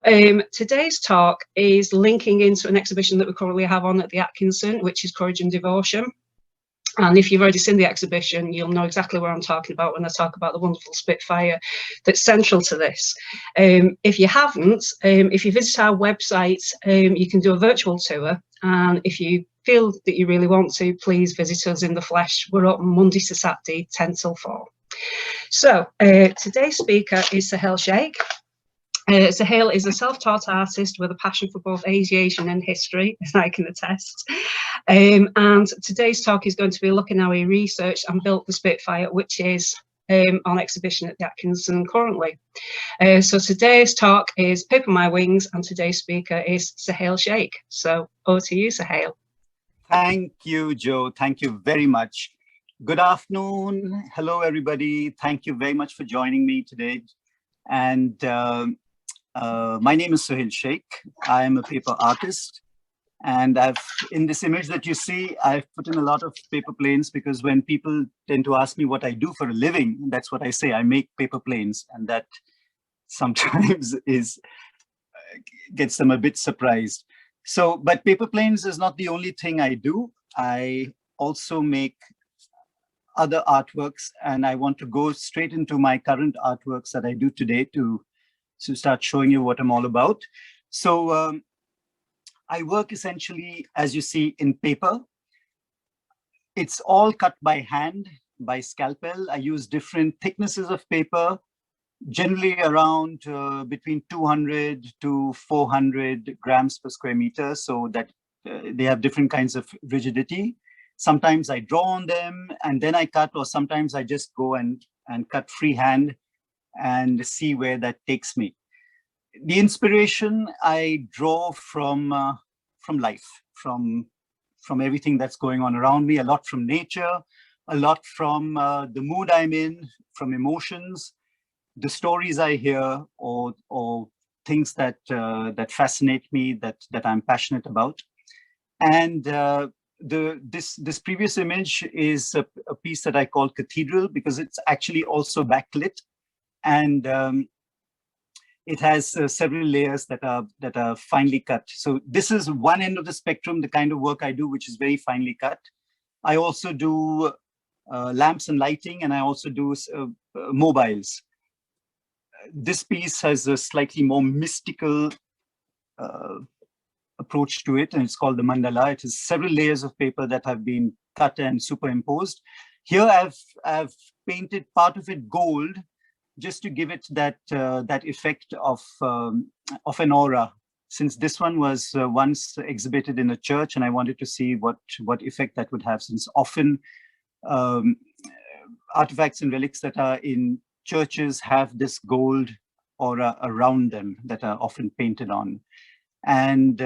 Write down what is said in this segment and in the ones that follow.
Today's talk is linking into an exhibition that we currently have on at the Atkinson, which is Courage and Devotion. And if you've already seen the exhibition, you'll know exactly what I'm talking about when I talk about the wonderful Spitfire that's central to this. If you haven't, if you visit our website, you can do a virtual tour. And if you feel that you really want to, please visit us in the flesh. We're open Monday to Saturday, 10 till 4. So today's speaker is Suhail Shaikh. Suhail is a self-taught artist with a passion for both aviation and history, as I can attest. And today's talk is going to be looking how he researched and built the Spitfire, which is on exhibition at the Atkinson currently. So today's talk is Papermywings, and today's speaker is Suhail Shaikh. So over to you, Suhail. Thank you, Joe. Thank you very much. Good afternoon. Hello, everybody. Thank you very much for joining me today. And my name is Suhail Shaikh. I am a paper artist, and in this image that you see, I've put in a lot of paper planes because when people tend to ask me what I do for a living, that's what I say. I make paper planes, and that sometimes gets them a bit surprised. So, but paper planes is not the only thing I do. I also make other artworks, and I want to go straight into my current artworks that I do today to start showing you what I'm all about. So I work essentially, as you see, in paper. It's all cut by hand, by scalpel. I use different thicknesses of paper, generally around between 200 to 400 grams per square meter, so that they have different kinds of rigidity. Sometimes I draw on them and then I cut, or sometimes I just go and cut freehand and see where that takes me. The inspiration I draw from life, from everything that's going on around me, a lot from nature, a lot from the mood I'm in, from emotions, the stories I hear, or things that fascinate me, that I'm passionate about. And this previous image is a piece that I call Cathedral, because it's actually also backlit. And it has several layers that are finely cut. So this is one end of the spectrum, the kind of work I do, which is very finely cut. I also do lamps and lighting, and I also do mobiles. This piece has a slightly more mystical approach to it, and it's called the Mandala. It has several layers of paper that have been cut and superimposed. Here I've painted part of it gold, just to give it that effect of an aura. Since this one was once exhibited in a church, and I wanted to see what effect that would have, since often artifacts and relics that are in churches have this gold aura around them that are often painted on. And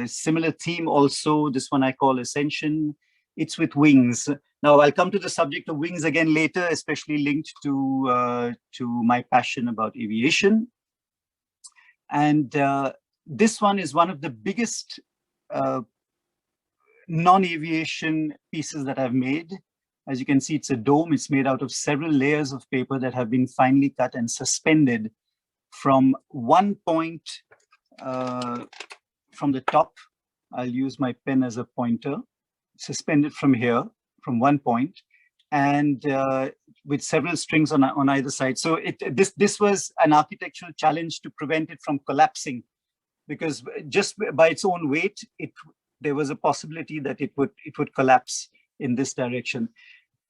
similar theme also, this one I call Ascension. It's with wings. Now I'll come to the subject of wings again later, especially linked to my passion about aviation. And this one is one of the biggest non-aviation pieces that I've made. As you can see, it's a dome. It's made out of several layers of paper that have been finely cut and suspended from one point from the top. I'll use my pen as a pointer. Suspended from here, from one point, and with several strings on either side. So this was an architectural challenge to prevent it from collapsing, because just by its own weight, there was a possibility that it would collapse in this direction.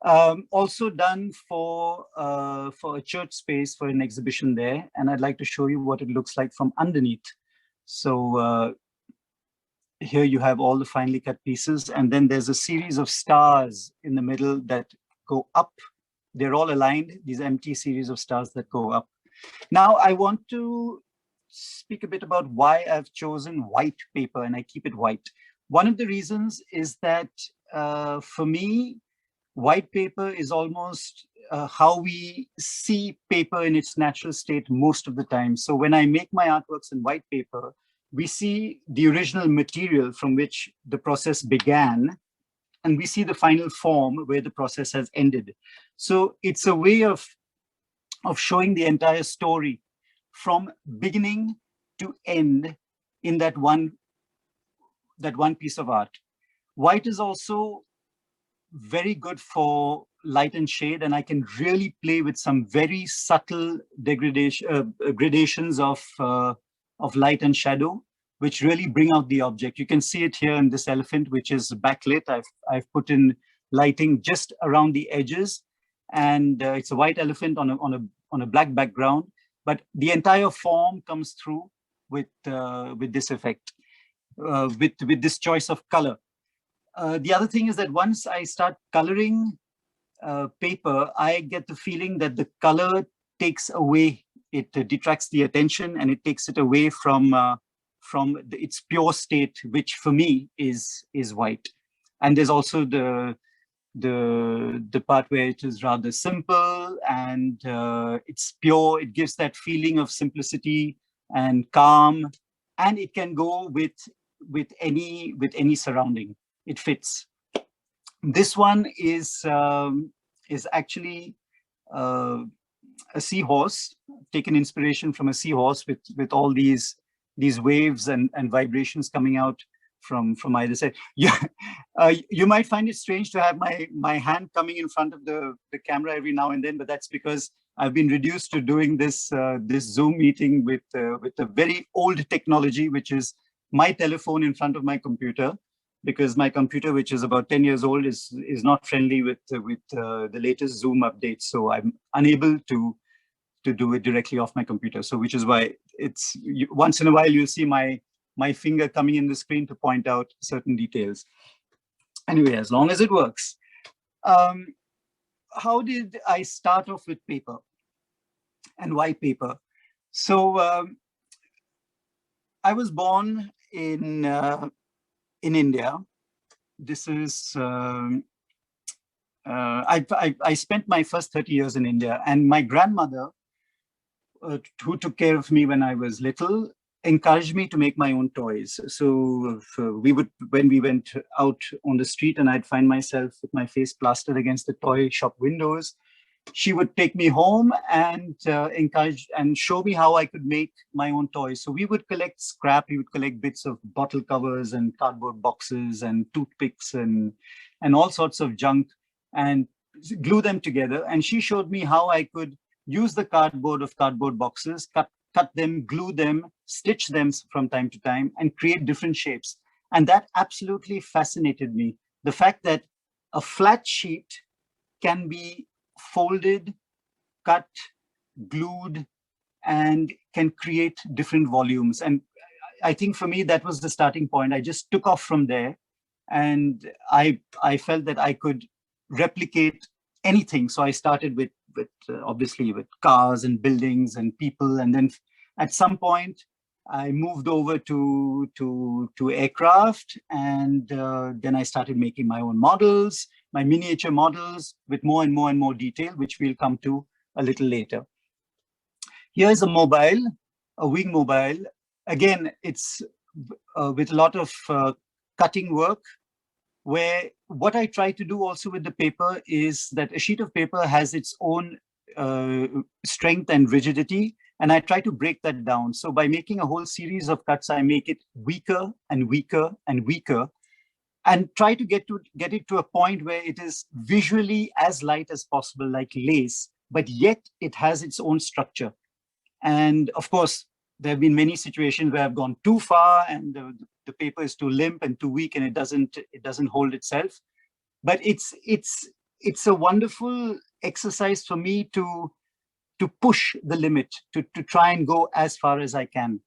Also done for a church space, for an exhibition there, and I'd like to show you what it looks like from underneath. So here you have all the finely cut pieces, and then there's a series of stars in the middle that go up. They're all aligned, these empty series of stars that go up. Now I want to speak a bit about why I've chosen white paper, and I keep it white. One of the reasons is that for me, white paper is almost how we see paper in its natural state most of the time. So when I make my artworks in white paper, we see the original material from which the process began, and we see the final form where the process has ended. So it's a way of showing the entire story from beginning to end in that one piece of art. White is also very good for light and shade, and I can really play with some very subtle gradations of light and shadow, which really bring out the object. You can see it here in this elephant, which is backlit. I've put in lighting just around the edges, and it's a white elephant on a black background, but the entire form comes through with this effect, with this choice of color. The other thing is that once I start coloring paper, I get the feeling that the color takes away, it detracts the attention, and it takes it away from its pure state, which for me is white. And there's also the part where it is rather simple and it's pure. It gives that feeling of simplicity and calm, and it can go with any surrounding. It fits. This one is actually a seahorse, taken inspiration from a seahorse with all these waves and vibrations coming out from either side. Yeah, you might find it strange to have my hand coming in front of the camera every now and then, but that's because I've been reduced to doing this Zoom meeting with a very old technology, which is my telephone in front of my computer, because my computer, which is about 10 years old, is not friendly with the latest Zoom updates. So I'm unable to do it directly off my computer. So which is why once in a while you'll see my finger coming in the screen to point out certain details. Anyway, as long as it works. How did I start off with paper, and why paper? So I was born in India. This is I spent my first 30 years in India, and my grandmother, who took care of me when I was little, encouraged me to make my own toys. So when we went out on the street and I'd find myself with my face plastered against the toy shop windows, she would take me home and encourage and show me how I could make my own toys. So we would collect scrap, we would collect bits of bottle covers and cardboard boxes and toothpicks and all sorts of junk and glue them together. And she showed me how I could use the cardboard of cardboard boxes, cut them, glue them, stitch them from time to time, and create different shapes. And that absolutely fascinated me. The fact that a flat sheet can be folded, cut, glued, and can create different volumes. And I think for me, that was the starting point. I just took off from there, and I felt that I could replicate anything. So I started with obviously with cars and buildings and people, and then at some point I moved over to aircraft, and then I started making my own models, my miniature models with more and more detail, which we'll come to a little later. Here's a mobile, a wing mobile. Again, it's with a lot of cutting work, where what I try to do also with the paper is that a sheet of paper has its own strength and rigidity, and I try to break that down. So by making a whole series of cuts, I make it weaker and weaker and weaker, and try to get it to a point where it is visually as light as possible, like lace, but yet it has its own structure. And of course, there have been many situations where I've gone too far and the paper is too limp and too weak, and it doesn't hold itself. But it's a wonderful exercise for me to push the limit, to try and go as far as I can.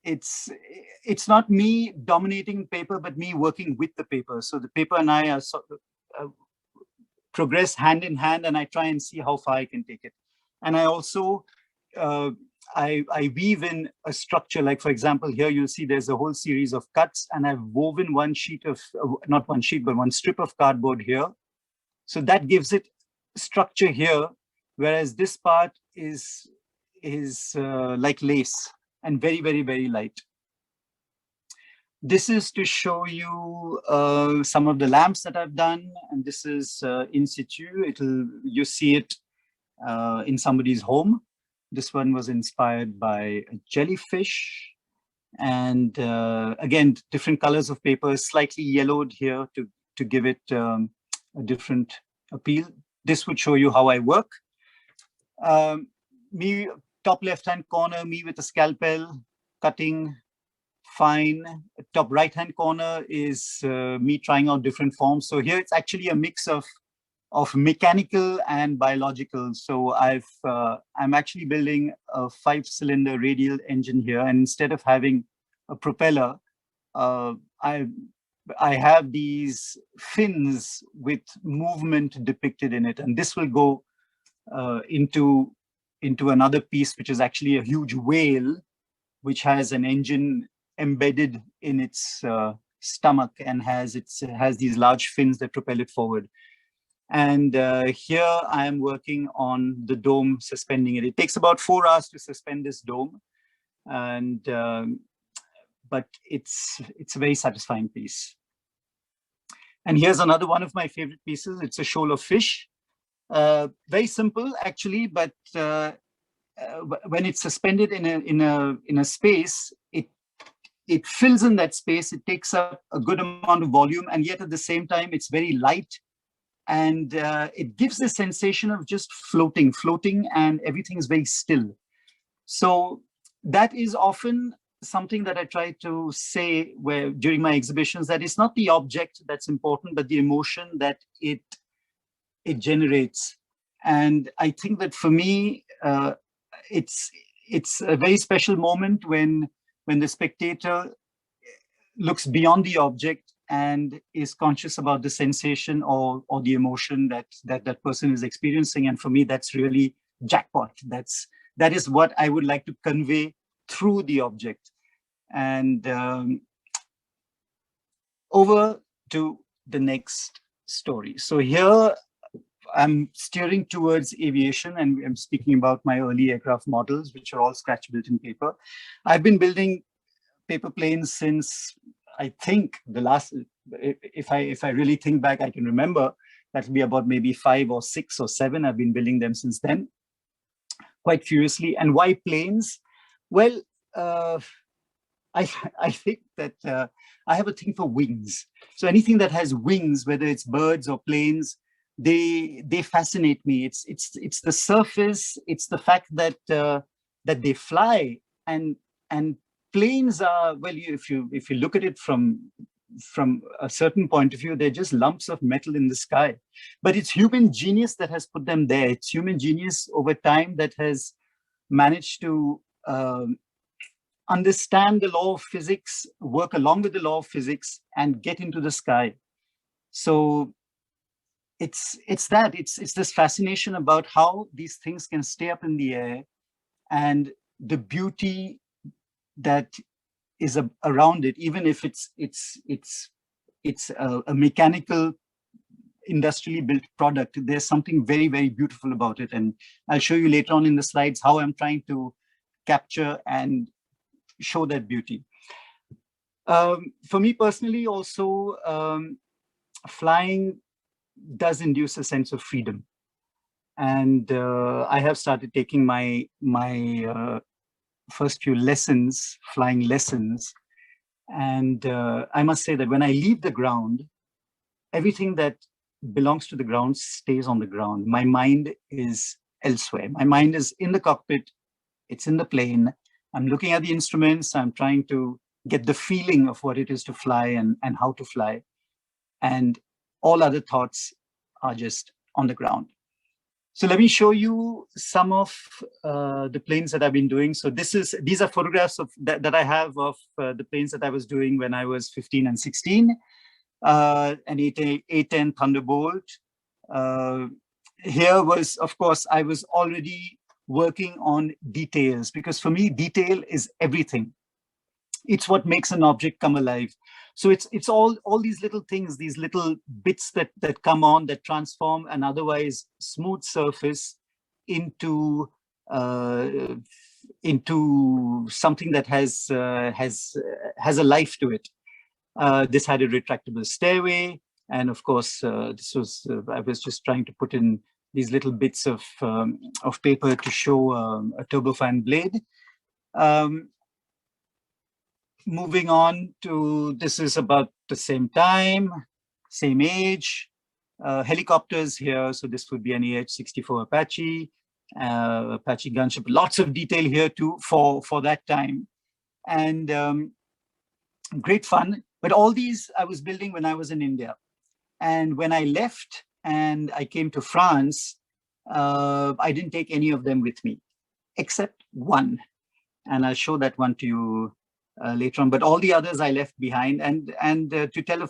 It's not me dominating paper, but me working with the paper. So the paper and I are progress hand in hand, and I try and see how far I can take it. And I also I weave in a structure. Like, for example, here you'll see there's a whole series of cuts, and I've woven one sheet of, not one sheet, but one strip of cardboard here. So that gives it structure here, whereas this part is like lace and very, very, very light. This is to show you some of the lamps that I've done, and this is in situ. You see it in somebody's home. This one was inspired by a jellyfish. And again, different colors of paper, slightly yellowed here to give it a different appeal. This would show you how I work. Me, top left-hand corner, me with a scalpel, cutting fine. Top right-hand corner is me trying out different forms. So here it's actually a mix of mechanical and biological. So I'm actually building a 5-cylinder radial engine here, and instead of having a propeller, I have these fins with movement depicted in it, and this will go into another piece, which is actually a huge whale, which has an engine embedded in its stomach and has these large fins that propel it forward. And here I am working on the dome, suspending it. It takes about 4 hours to suspend this dome, and but it's a very satisfying piece. And here's another one of my favorite pieces. It's a shoal of fish. Very simple, actually, but when it's suspended in a space, it fills in that space. It takes up a good amount of volume, and yet at the same time, it's very light. And it gives the sensation of just floating, and everything is very still. So that is often something that I try to say during my exhibitions, that it's not the object that's important, but the emotion that it generates. And I think that for me, it's a very special moment when the spectator looks beyond the object and is conscious about the sensation or the emotion that person is experiencing. And for me, that's really jackpot. That is what I would like to convey through the object. And over to the next story. So here I'm steering towards aviation, and I'm speaking about my early aircraft models, which are all scratch built in paper. I've been building paper planes since, I think, the last, if I really think back, I can remember, that'll be about maybe 5 or 6 or 7. I've been building them since then, quite curiously. And why planes? Well, I think that I have a thing for wings. So anything that has wings, whether it's birds or planes, they fascinate me. It's the surface. It's the fact that that they fly, and planes are, well, if you look at it from a certain point of view, they're just lumps of metal in the sky. But it's human genius that has put them there. It's human genius over time that has managed to understand the law of physics, work along with the law of physics, and get into the sky. So it's this fascination about how these things can stay up in the air, and the beauty that is around it, even if it's a mechanical, industrially built product. There's something very, very beautiful about it, and I'll show you later on in the slides how I'm trying to capture and show that beauty. For me personally, also, flying does induce a sense of freedom, and I have started taking my first few lessons, flying lessons, and I must say that when I leave the ground, everything that belongs to the ground stays on the ground. My mind is elsewhere. My mind is in the cockpit. It's in the plane. I'm looking at the instruments. I'm trying to get the feeling of what it is to fly and how to fly. And all other thoughts are just on the ground. So let me show you some of the planes that I've been doing. So these are photographs of that I have of the planes that I was doing when I was 15 and 16. An A10 Thunderbolt. Here was, of course, I was already working on details, because for me, detail is everything. It's what makes an object come alive. So it's all these little things, these little bits that come on, that transform an otherwise smooth surface into something that has a life to it. This had a retractable stairway, and of course, I was just trying to put in these little bits of paper to show a turbofan blade. Moving on to, this is about the same time, same age. Helicopters here, so this would be an AH-64 Apache, Apache gunship. Lots of detail here too for that time, and great fun. But all these I was building when I was in India, and when I left and I came to France, I didn't take any of them with me, except one, and I'll show that one to you later on. But all the others I left behind, and to tell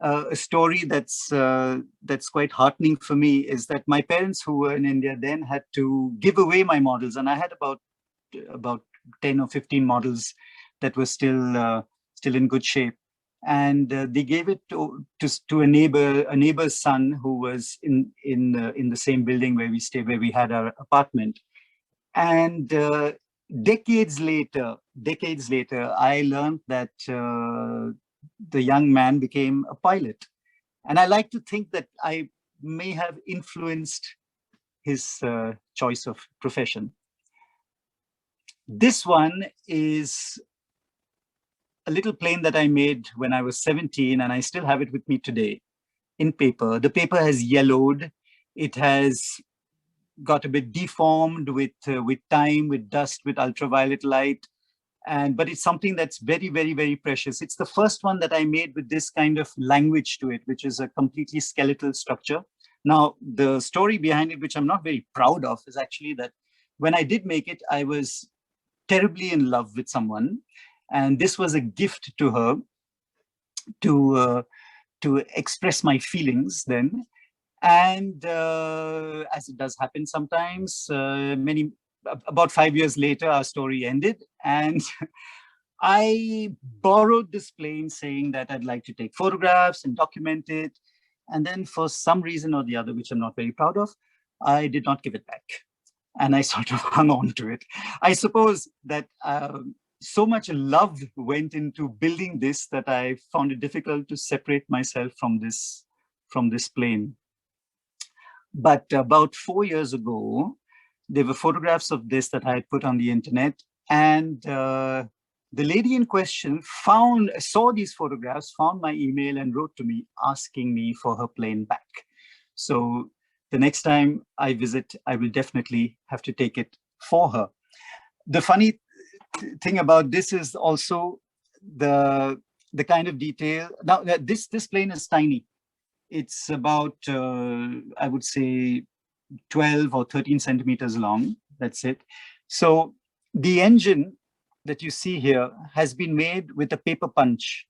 a story that's quite heartening for me is that my parents, who were in India then, had to give away my models, and I had about 10 or 15 models that were still in good shape, and they gave it to a neighbor's son who was in the same building where we stay, where we had our apartment. And decades later, I learned that the young man became a pilot. And I like to think that I may have influenced his choice of profession. This one is a little plane that I made when I was 17, and I still have it with me today in paper. The paper has yellowed. It has got a bit deformed with time, with dust, with ultraviolet light. But it's something that's very, very, very precious. It's the first one that I made with this kind of language to it, which is a completely skeletal structure. Now, the story behind it, which I'm not very proud of, is actually that when I did make it, I was terribly in love with someone. And this was a gift to her to express my feelings then. And as it does happen sometimes, about 5 years later, our story ended, and I borrowed this plane saying that I'd like to take photographs and document it. And then for some reason or the other, which I'm not very proud of, I did not give it back. And I sort of hung on to it. I suppose that so much love went into building this that I found it difficult to separate myself from this plane. But about 4 years ago, there were photographs of this that I had put on the internet, and the lady in question saw these photographs, found my email, and wrote to me asking me for her plane back. So the next time I visit, I will definitely have to take it for her. The funny thing about this is also the kind of detail. Now, this plane is tiny. It's about, I would say, 12 or 13 centimeters long. That's it. So the engine that you see here has been made with a paper punch.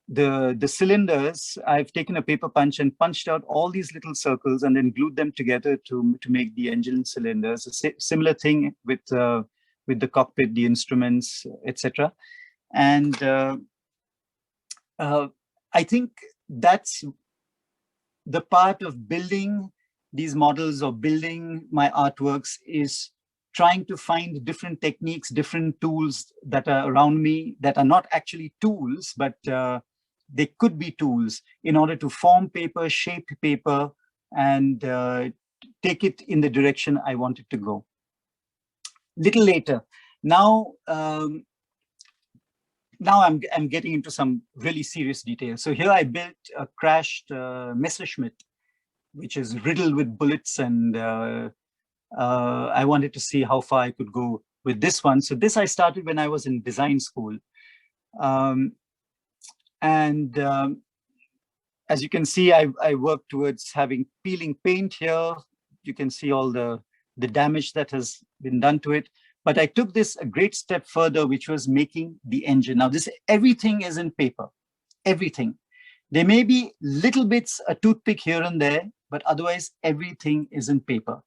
The cylinders, I've taken a paper punch and punched out all these little circles and then glued them together to make the engine cylinders. A similar thing with the cockpit, the instruments, etc. And I think that's the part of building these models or building my artworks, is trying to find different techniques, different tools that are around me that are not actually tools, but they could be tools in order to form paper, shape paper, and take it in the direction I want it to go. Little later, now I'm getting into some really serious details. So here I built a crashed Messerschmitt, which is riddled with bullets, and I wanted to see how far I could go with this one. So this I started when I was in design school. As you can see, I worked towards having peeling paint here. You can see all the damage that has been done to it. But I took this a great step further, which was making the engine. Now, everything is in paper, everything. There may be little bits, a toothpick here and there, but otherwise everything is in paper.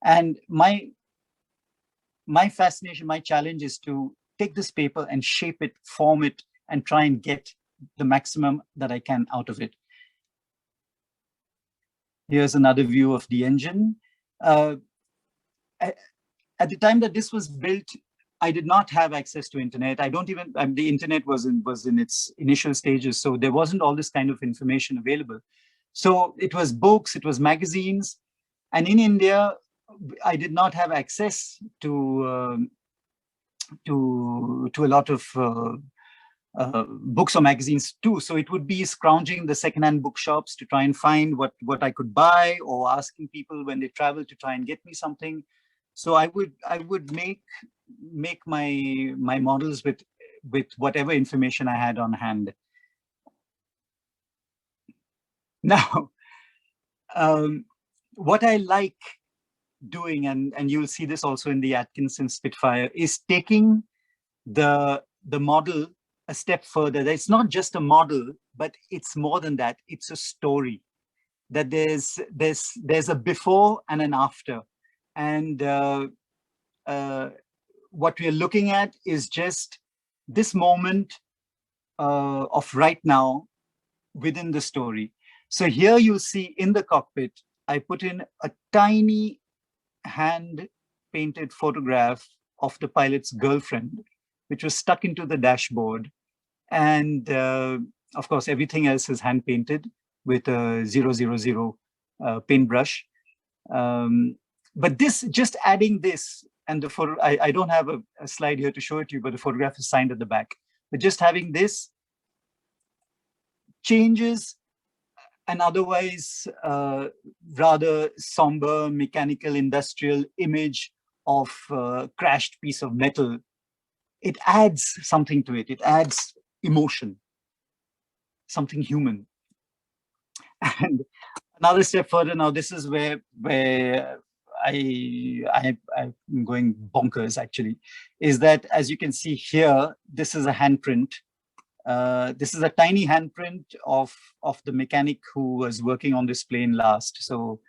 And my fascination, my challenge is to take this paper and shape it, form it, and try and get the maximum that I can out of it. Here's another view of the engine. At the time that this was built, I did not have access to internet. I don't even, the internet was in its initial stages, so there wasn't all this kind of information available. So it was books, it was magazines, And in India, I did not have access to a lot of books or magazines too. So it would be scrounging the secondhand bookshops to try and find what I could buy, or asking people when they travel to try and get me something. So I would make my models with whatever information I had on hand. Now, what I like doing, and you'll see this also in the Atkinson Spitfire, is taking the model a step further. It's not just a model, but it's more than that. It's a story. That there's a before and an after, and what we are looking at is just this moment of right now within the story. So here you'll see in the cockpit, I put in a tiny hand-painted photograph of the pilot's girlfriend, which was stuck into the dashboard. And of course, everything else is hand-painted with a 000 paintbrush. But this, just adding this, and the photo, I don't have a slide here to show it to you, but the photograph is signed at the back. But just having this changes an otherwise rather somber, mechanical, industrial image of a crashed piece of metal. It adds something to it. It adds emotion, something human. And another step further, now this is where I'm going bonkers actually, is that as you can see here, this is a handprint. This is a tiny handprint of the mechanic who was working on this plane last. So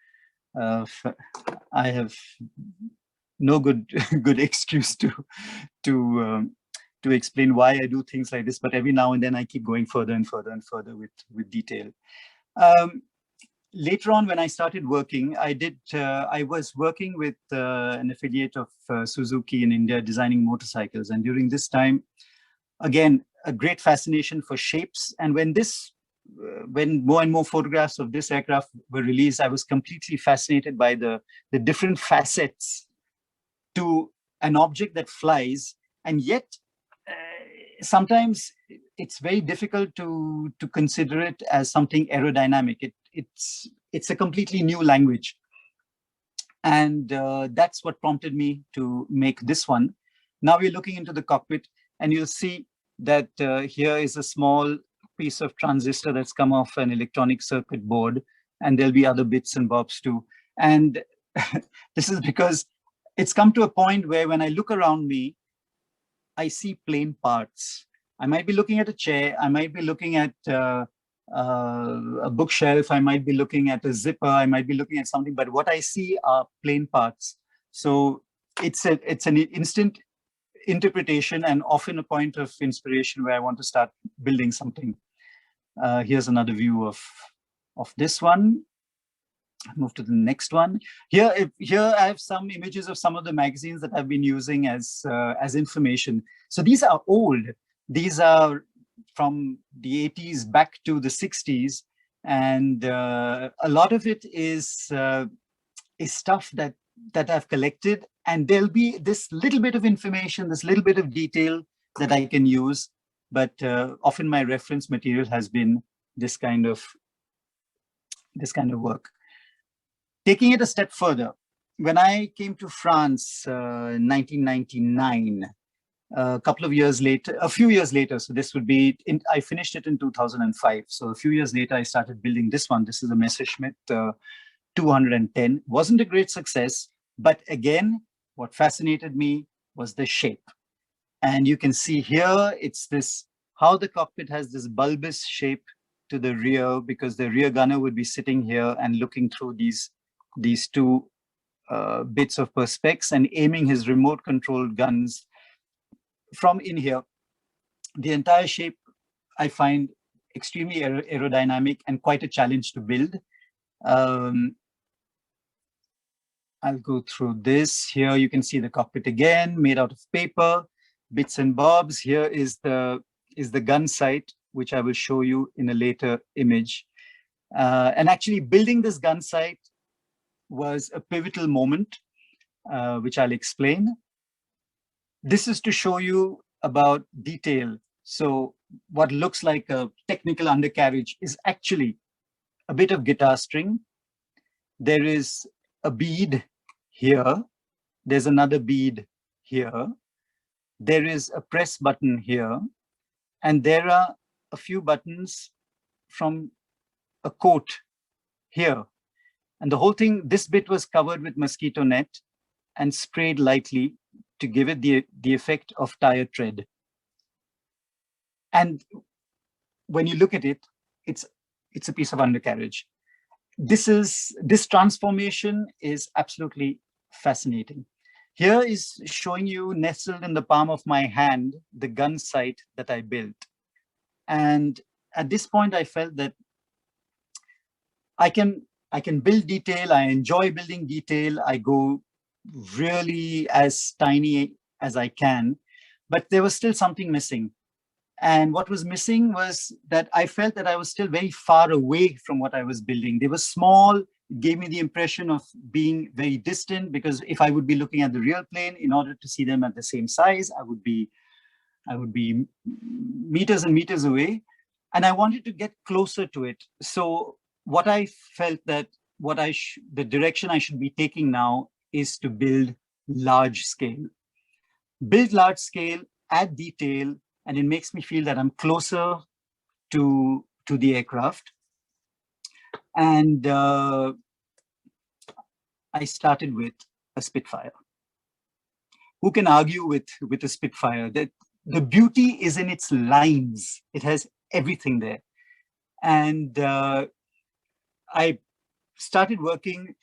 I have no good excuse to explain why I do things like this, but every now and then I keep going further and further and further with detail. Later on, when I started working, I was working with an affiliate of Suzuki in India, designing motorcycles. And during this time, again, a great fascination for shapes. And when more and more photographs of this aircraft were released, I was completely fascinated by the different facets to an object that flies. And yet, sometimes it's very difficult to consider it as something aerodynamic. It's a completely new language. And that's what prompted me to make this one. Now we're looking into the cockpit, and you'll see that here is a small piece of transistor that's come off an electronic circuit board, and there'll be other bits and bobs too. And this is because it's come to a point where when I look around me, I see plane parts. I might be looking at a chair, I might be looking at a bookshelf, I might be looking at a zipper, I might be looking at something, but what I see are plane parts. So it's an instant interpretation and often a point of inspiration where I want to start building something. Here's another view of this one. Move to the next one. Here I have some images of some of the magazines that I've been using as information. So these are old. These are from the 80s back to the 60s, and a lot of it is stuff that I've collected, and there'll be this little bit of information, this little bit of detail that I can use, but often my reference material has been this kind of work. Taking it a step further, when I came to France in 1999, a few years later, so this would be, I finished it in 2005. So a few years later, I started building this one. This is a Messerschmitt 210. Wasn't a great success, but again, what fascinated me was the shape. And you can see here, it's this, how the cockpit has this bulbous shape to the rear, because the rear gunner would be sitting here and looking through these two bits of perspex and aiming his remote controlled guns from in here. The entire shape I find extremely aerodynamic and quite a challenge to build. I'll go through this. Here you can see the cockpit again, made out of paper, bits and bobs. Here is the gun sight, which I will show you in a later image. And actually building this gun sight was a pivotal moment, which I'll explain. This is to show you about detail. So what looks like a technical undercarriage is actually a bit of guitar string. There is a bead here. There's another bead here. There is a press button here. And there are a few buttons from a coat here. And the whole thing, this bit was covered with mosquito net and sprayed lightly to give it the effect of tire tread. And when you look at it, it's a piece of undercarriage. This transformation is absolutely fascinating. Here is showing you, nestled in the palm of my hand, the gun sight that I built. And at this point, I felt that I can build detail. I enjoy building detail. I go really as tiny as I can, but there was still something missing. And what was missing was that I felt that I was still very far away from what I was building. They were small. It gave me the impression of being very distant, because if I would be looking at the real plane, in order to see them at the same size, I would be meters and meters away. And I wanted to get closer to it. So what I felt that the direction I should be taking now is to build large scale. Build large scale, add detail, and it makes me feel that I'm closer to the aircraft. And I started with a Spitfire. Who can argue with a Spitfire? That the beauty is in its lines. It has everything there. And I started working.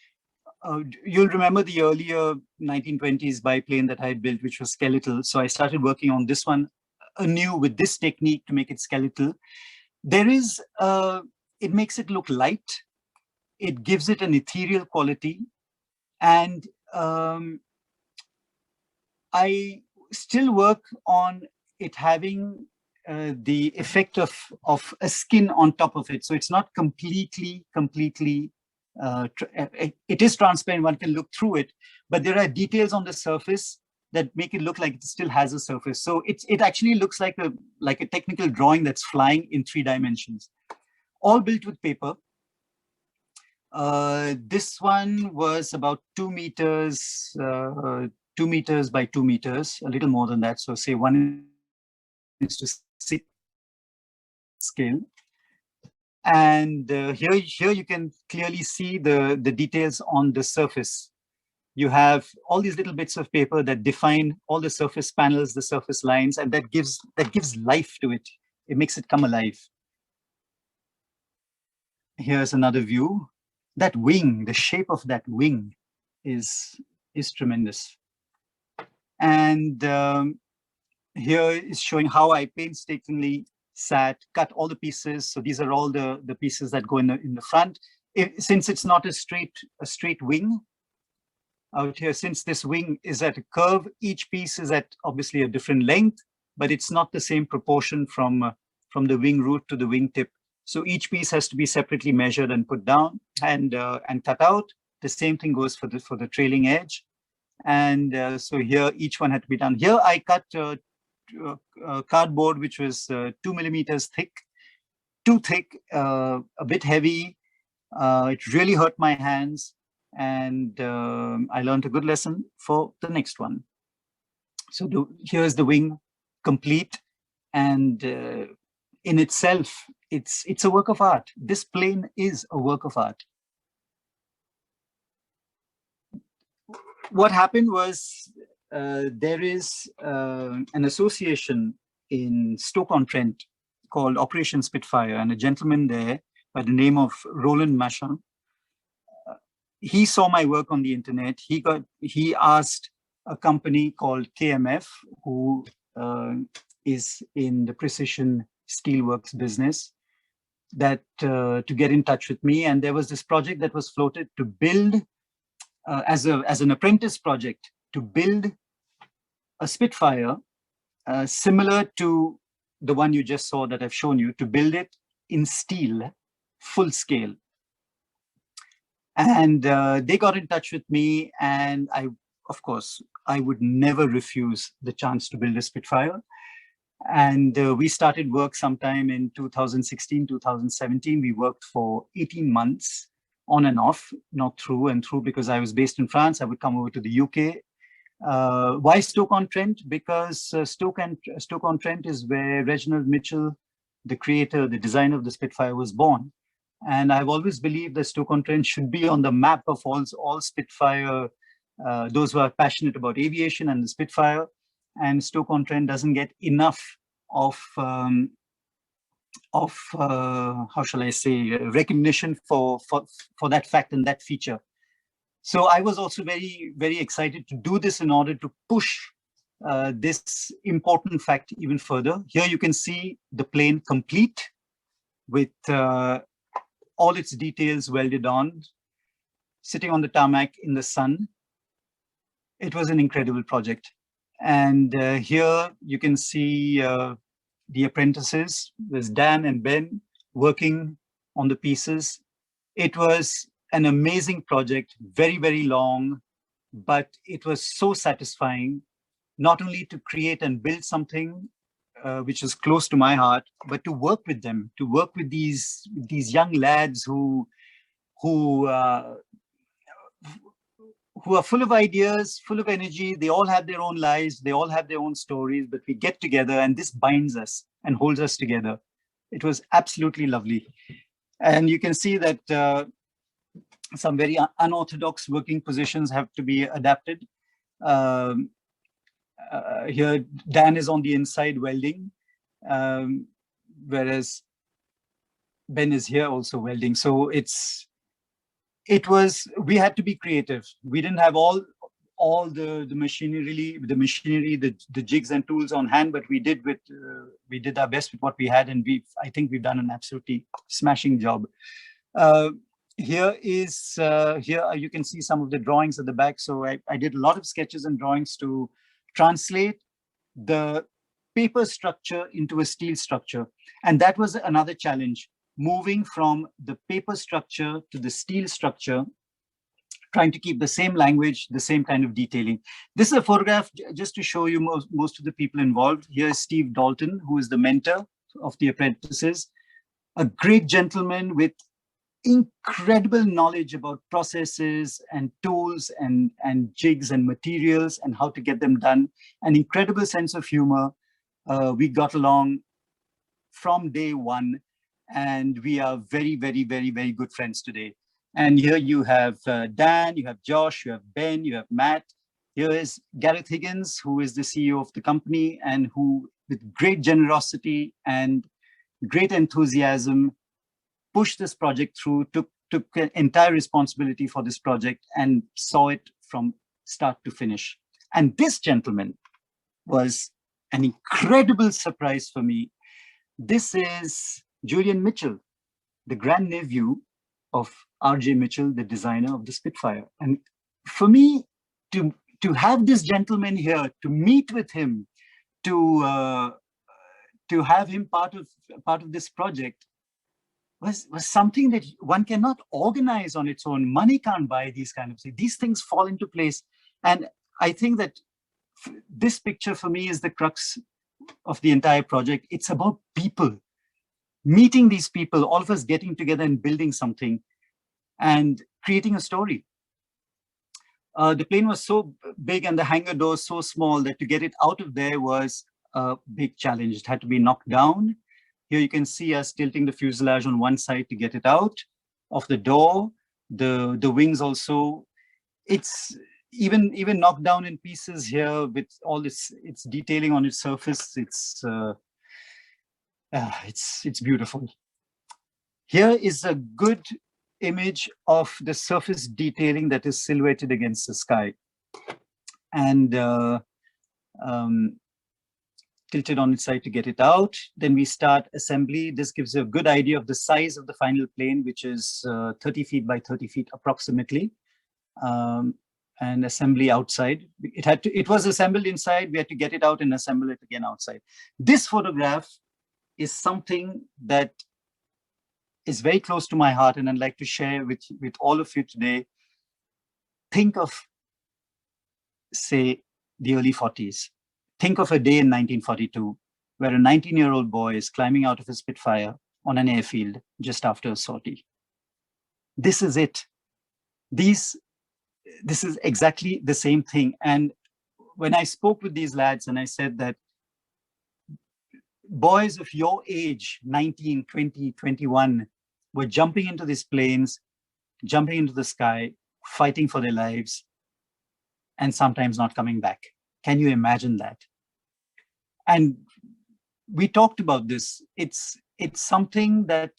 You'll remember the earlier 1920s biplane that I built, which was skeletal. So I started working on this one anew with this technique to make it skeletal. There is, it makes it look light. It gives it an ethereal quality. And I still work on it having the effect of a skin on top of it. So it's not completely, it is transparent, one can look through it, but there are details on the surface that make it look like it still has a surface. So it actually looks like a technical drawing that's flying in 3 dimensions, all built with paper. This one was about 2 meters by 2 meters, a little more than that. So say 1:6 scale. And here you can clearly see the details on the surface. You have all these little bits of paper that define all the surface panels, the surface lines, and that gives life to it. It makes it come alive. Here's another view. That wing, the shape of that wing is tremendous. And here is showing how I painstakingly cut all the pieces. So these are all the pieces that go in the front. Since it's not a straight wing out here, since this wing is at a curve, each piece is at obviously a different length, but it's not the same proportion from the wing root to the wingtip. So each piece has to be separately measured and put down and cut out. The same thing goes for the trailing edge. And so here each one had to be done. Here I cut cardboard which was 2 millimeters thick, too thick, a bit heavy. It really hurt my hands, and I learned a good lesson for the next one. So here's the wing complete, and in itself, it's a work of art. This plane is a work of art. What happened was there is an association in Stoke-on-Trent called Operation Spitfire, and a gentleman there by the name of Roland Machin. He saw my work on the internet. He asked a company called KMF, who is in the precision steelworks business, that to get in touch with me. And there was this project that was floated to build as an apprentice project, to build a Spitfire similar to the one you just saw that I've shown you, to build it in steel, full scale. And they got in touch with me, and of course, I would never refuse the chance to build a Spitfire. And we started work sometime in 2016, 2017. We worked for 18 months on and off, not through and through, because I was based in France. I would come over to the UK. Why Stoke-on-Trent? Because Stoke-on-Trent is where Reginald Mitchell, the creator, the designer of the Spitfire, was born. And I've always believed that Stoke-on-Trent should be on the map of all Spitfire, those who are passionate about aviation and the Spitfire. And Stoke-on-Trent doesn't get enough of how shall I say, recognition for that fact and that feature. So I was also very, very excited to do this in order to push this important fact even further. Here you can see the plane complete with all its details welded on, sitting on the tarmac in the sun. It was an incredible project. And here you can see the apprentices. There's Dan and Ben working on the pieces. It was an amazing project, very, very long, but it was so satisfying, not only to create and build something which is close to my heart, but to work with them, to work with these young lads who are full of ideas, full of energy. They all have their own lives, they all have their own stories, but we get together and this binds us and holds us together. It was absolutely lovely. And you can see that some very unorthodox working positions have to be adapted. Here, Dan is on the inside welding, whereas Ben is here also welding. So we had to be creative. We didn't have all the machinery, the jigs and tools on hand, but we did our best with what we had, and I think we've done an absolutely smashing job. Here you can see some of the drawings at the back. So I did a lot of sketches and drawings to translate the paper structure into a steel structure. And that was another challenge, moving from the paper structure to the steel structure, trying to keep the same language, the same kind of detailing. This is a photograph just to show you most of the people involved. Here's Steve Dalton, who is the mentor of the apprentices, a great gentleman with incredible knowledge about processes and tools and jigs and materials and how to get them done, an incredible sense of humor. We got along from day one, and we are very, very, very, very good friends today. And here you have Dan, you have Josh, you have Ben, you have Matt. Here is Gareth Higgins, who is the CEO of the company and who, with great generosity and great enthusiasm, pushed this project through, took entire responsibility for this project and saw it from start to finish. And this gentleman was an incredible surprise for me. This is Julian Mitchell, the grandnephew of R.J. Mitchell, the designer of the Spitfire. And for me, to have this gentleman here, to meet with him, to have him part of this project, was something that one cannot organize on its own. Money can't buy these kind of things. These things fall into place. And I think that this picture for me is the crux of the entire project. It's about people, meeting these people, all of us getting together and building something and creating a story. The plane was so big and the hangar door so small that to get it out of there was a big challenge. It had to be knocked down. Here you can see us tilting the fuselage on one side to get it out of the door. The wings also, it's even knocked down in pieces here with all its detailing on its surface. It's beautiful. Here is a good image of the surface detailing that is silhouetted against the sky and tilted on its side to get it out. Then we start assembly. This gives you a good idea of the size of the final plane, which is 30 feet by 30 feet approximately, and assembly outside. It was assembled inside. We had to get it out and assemble it again outside. This photograph is something that is very close to my heart, and I'd like to share with all of you today. Think of, say, the early 40s. Think of a day in 1942 where a 19-year-old boy is climbing out of a Spitfire on an airfield just after a sortie. This is it. This is exactly the same thing. And when I spoke with these lads and I said that boys of your age, 19, 20, 21, were jumping into these planes, jumping into the sky, fighting for their lives, and sometimes not coming back. Can you imagine that? And we talked about this. It's something that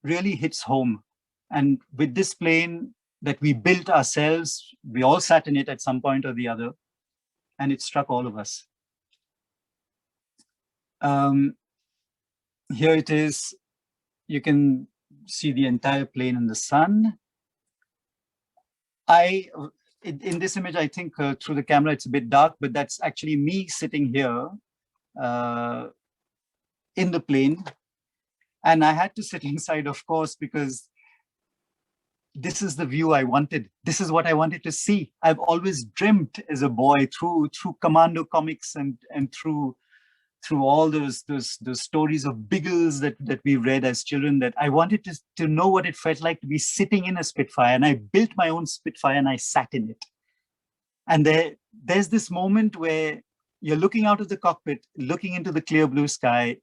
really hits home. And with this plane that we built ourselves, we all sat in it at some point or the other, and it struck all of us. Here it is. You can see the entire plane in the sun. In this image, I think through the camera, it's a bit dark, but that's actually me sitting here in the plane. And I had to sit inside, of course, because this is the view I wanted. This is what I wanted to see. I've always dreamt as a boy through Commando comics and through all those stories of Biggles that we read as children, that I wanted to know what it felt like to be sitting in a Spitfire. And I built my own Spitfire and I sat in it. And there's this moment where you're looking out of the cockpit, looking into the clear blue sky,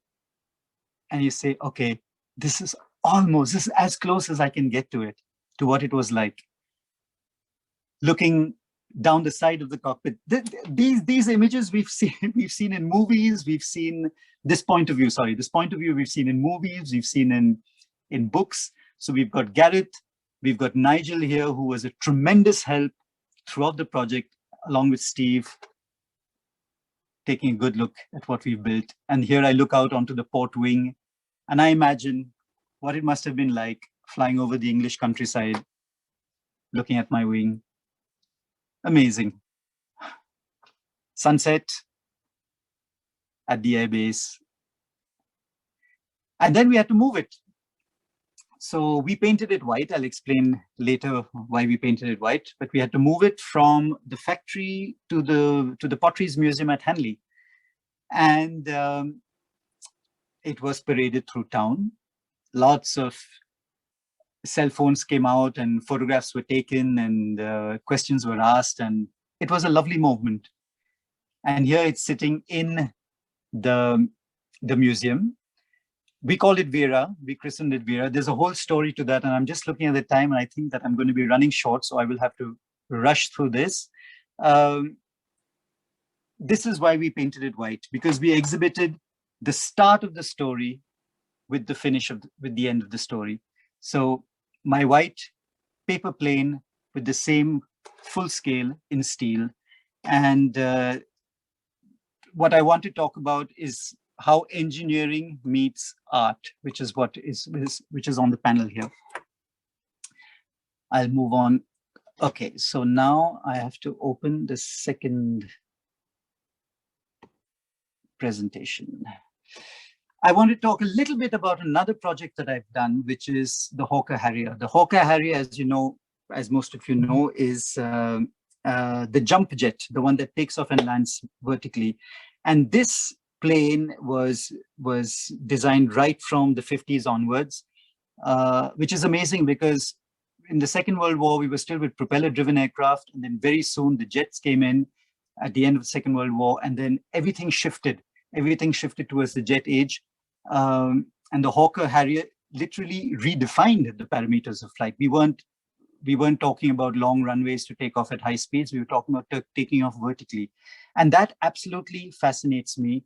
and you say, okay, this is as close as I can get to it, to what it was like. Looking down the side of the cockpit. These images we've seen in movies, we've seen this point of view we've seen in movies, we've seen in books. So we've got Gareth, we've got Nigel here, who was a tremendous help throughout the project, along with Steve, taking a good look at what we've built. And here I look out onto the port wing, and I imagine what it must have been like flying over the English countryside, looking at my wing. Amazing. Sunset at the airbase. And then we had to move it. So we painted it white. I'll explain later why we painted it white, but we had to move it from the factory to the Potteries Museum at Hanley. And it was paraded through town. Lots of cell phones came out and photographs were taken and questions were asked, and it was a lovely moment. And here it's sitting in the museum. We call it Vera. We christened it Vera. There's a whole story to that, and I'm just looking at the time, and I think that I'm going to be running short, so I will have to rush through this. This is why we painted it white, because we exhibited the start of the story with the finish with the end of the story. So my white paper plane with the same full scale in steel. And what I want to talk about is how engineering meets art, which is on the panel here. I'll move on. Okay, so now I have to open the second presentation. I want to talk a little bit about another project that I've done, which is the Hawker Harrier. The Hawker Harrier, as you know, as most of you know, is the jump jet, the one that takes off and lands vertically. And this plane was designed right from the 50s onwards, which is amazing because in the Second World War, we were still with propeller-driven aircraft, and then very soon the jets came in at the end of the Second World War, and then everything shifted. Everything shifted towards the jet age, and the Hawker Harrier literally redefined the parameters of flight. We weren't talking about long runways to take off at high speeds. We were talking about taking off vertically, and that absolutely fascinates me.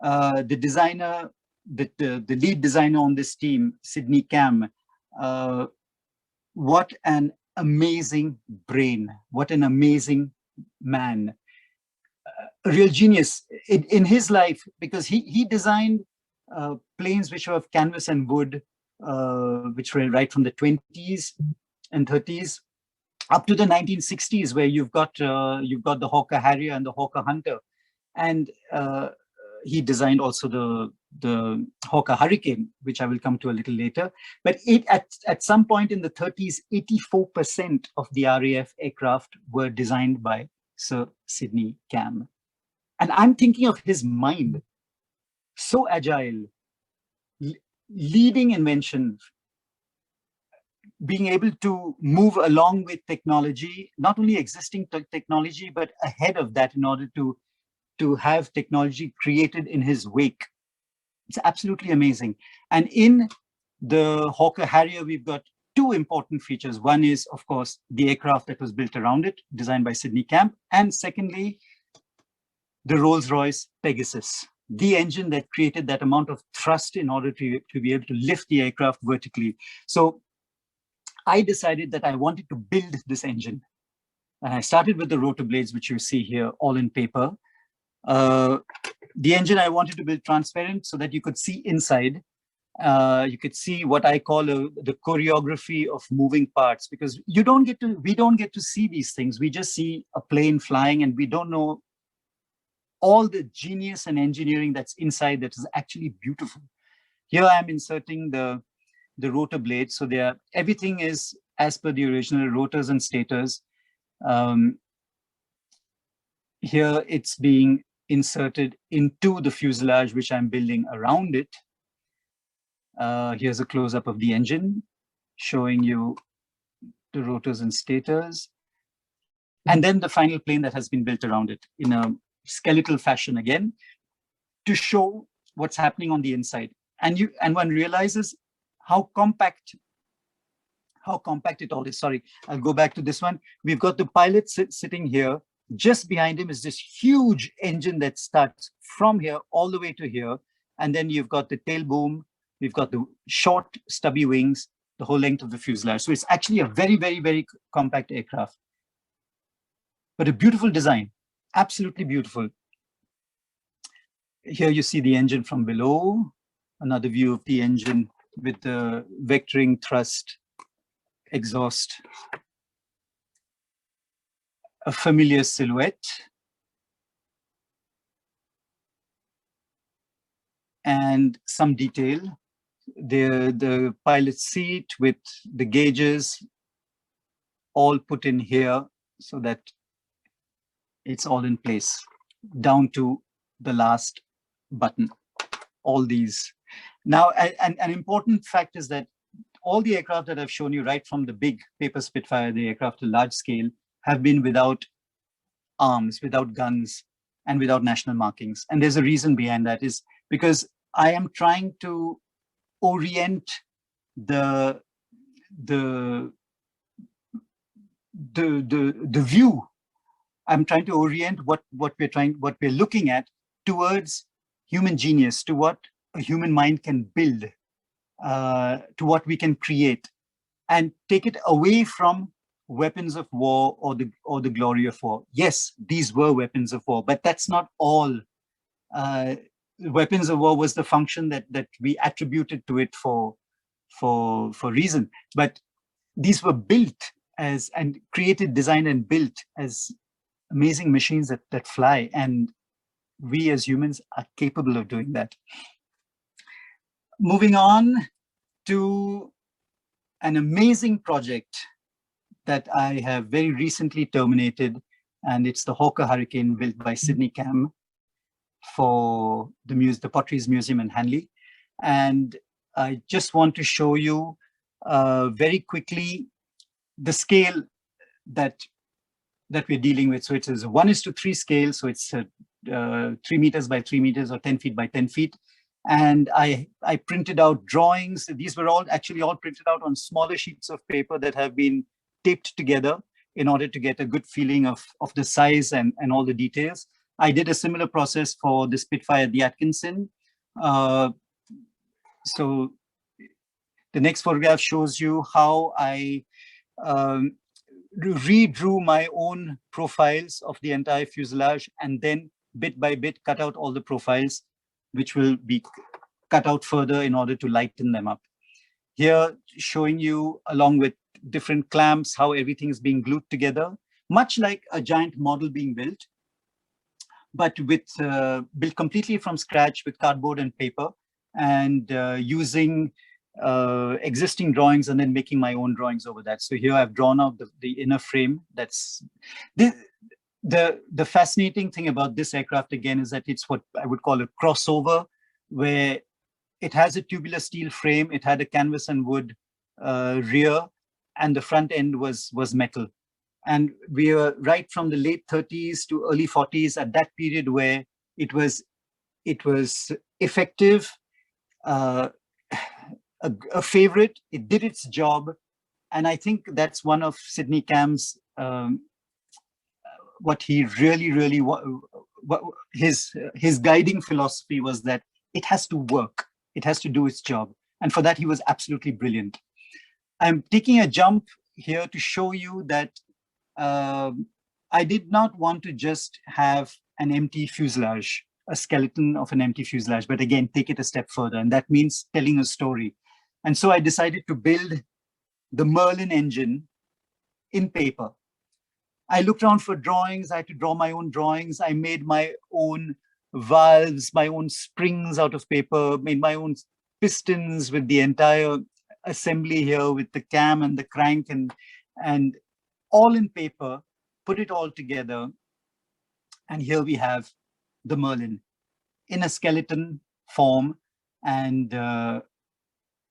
The designer, the lead designer on this team, Sidney Cam, what an amazing brain! What an amazing man! A real genius in his life, because he designed planes which were of canvas and wood, which were right from the 20s and 30s up to the 1960s, where you've got the Hawker Harrier and the Hawker Hunter. And he designed also the Hawker Hurricane, which I will come to a little later. But at some point in the 30s, 84% of the RAF aircraft were designed by Sir Sidney Cam. And I'm thinking of his mind, so agile, leading invention, being able to move along with technology, not only existing technology, but ahead of that in order to have technology created in his wake. It's absolutely amazing. And in the Hawker Harrier, we've got two important features. One is, of course, the aircraft that was built around it, designed by Sidney Camp. And secondly, the Rolls-Royce Pegasus, the engine that created that amount of thrust in order to be able to lift the aircraft vertically. So I decided that I wanted to build this engine. And I started with the rotor blades, which you see here, all in paper. The engine I wanted to build transparent so that you could see inside. You could see what I call the choreography of moving parts, because we don't get to see these things. We just see a plane flying and we don't know all the genius and engineering that's inside that is actually beautiful. Here I am inserting the rotor blades. So everything is as per the original rotors and stators. Here it's being inserted into the fuselage, which I'm building around it. Here's a close-up of the engine, showing you the rotors and stators. And then the final plane that has been built around it in a skeletal fashion again, to show what's happening on the inside. And one realizes how compact it all is. Sorry, I'll go back to this one. We've got the pilot sitting here. Just behind him is this huge engine that starts from here all the way to here. And then you've got the tail boom. We've got the short stubby wings, the whole length of the fuselage. So it's actually a very, very, very compact aircraft. But a beautiful design, absolutely beautiful. Here you see the engine from below, another view of the engine with the vectoring thrust exhaust. A familiar silhouette. And some detail. The pilot's seat with the gauges all put in here so that it's all in place, down to the last button. All these. Now, an important fact is that all the aircraft that I've shown you, right from the big paper Spitfire, the aircraft to large scale, have been without arms, without guns, and without national markings. And there's a reason behind that, is because I am trying to orient the view. I'm trying to orient what we're looking at towards human genius, to what a human mind can build, to what we can create, and take it away from weapons of war or the glory of war. Yes, these were weapons of war, but that's not all. Weapons of war was the function that we attributed to it for reason, but these were built as, and created, designed, and built as amazing machines that fly, and we as humans are capable of doing that. Moving on to an amazing project that I have very recently terminated, and it's the Hawker Hurricane, built by Sidney Cam for the Potteries Museum in Hanley. And I just want to show you very quickly the scale that we're dealing with. So it's a 1:3 scale. So it's 3 meters by 3 meters, or 10 feet by 10 feet. And I printed out drawings. These were all printed out on smaller sheets of paper that have been taped together in order to get a good feeling of the size and all the details. I did a similar process for the Spitfire, the Atkinson. So the next photograph shows you how I redrew my own profiles of the entire fuselage, and then bit by bit cut out all the profiles, which will be cut out further in order to lighten them up. Here, showing you, along with different clamps, how everything is being glued together, much like a giant model being built. but with built completely from scratch with cardboard and paper, and using existing drawings and then making my own drawings over that. So here I've drawn out the inner frame. That's the fascinating thing about this aircraft again is that it's what I would call a crossover, where it has a tubular steel frame, it had a canvas and wood rear, and the front end was metal. And we were right from the late 30s to early 40s at that period where it was effective, a favorite. It did its job, and I think that's one of Sidney Cam's what he really his guiding philosophy was that it has to work, it has to do its job, and for that he was absolutely brilliant. I'm taking a jump here to show you that I did not want to just have an empty fuselage, a skeleton of an empty fuselage, but again, take it a step further, and that means telling a story. And so I decided to build the Merlin engine in paper. I looked around for drawings. I had to draw my own drawings. I made my own valves, my own springs out of paper, made my own pistons with the entire assembly here with the cam and the crank and all in paper, put it all together. And here we have the Merlin in a skeleton form. And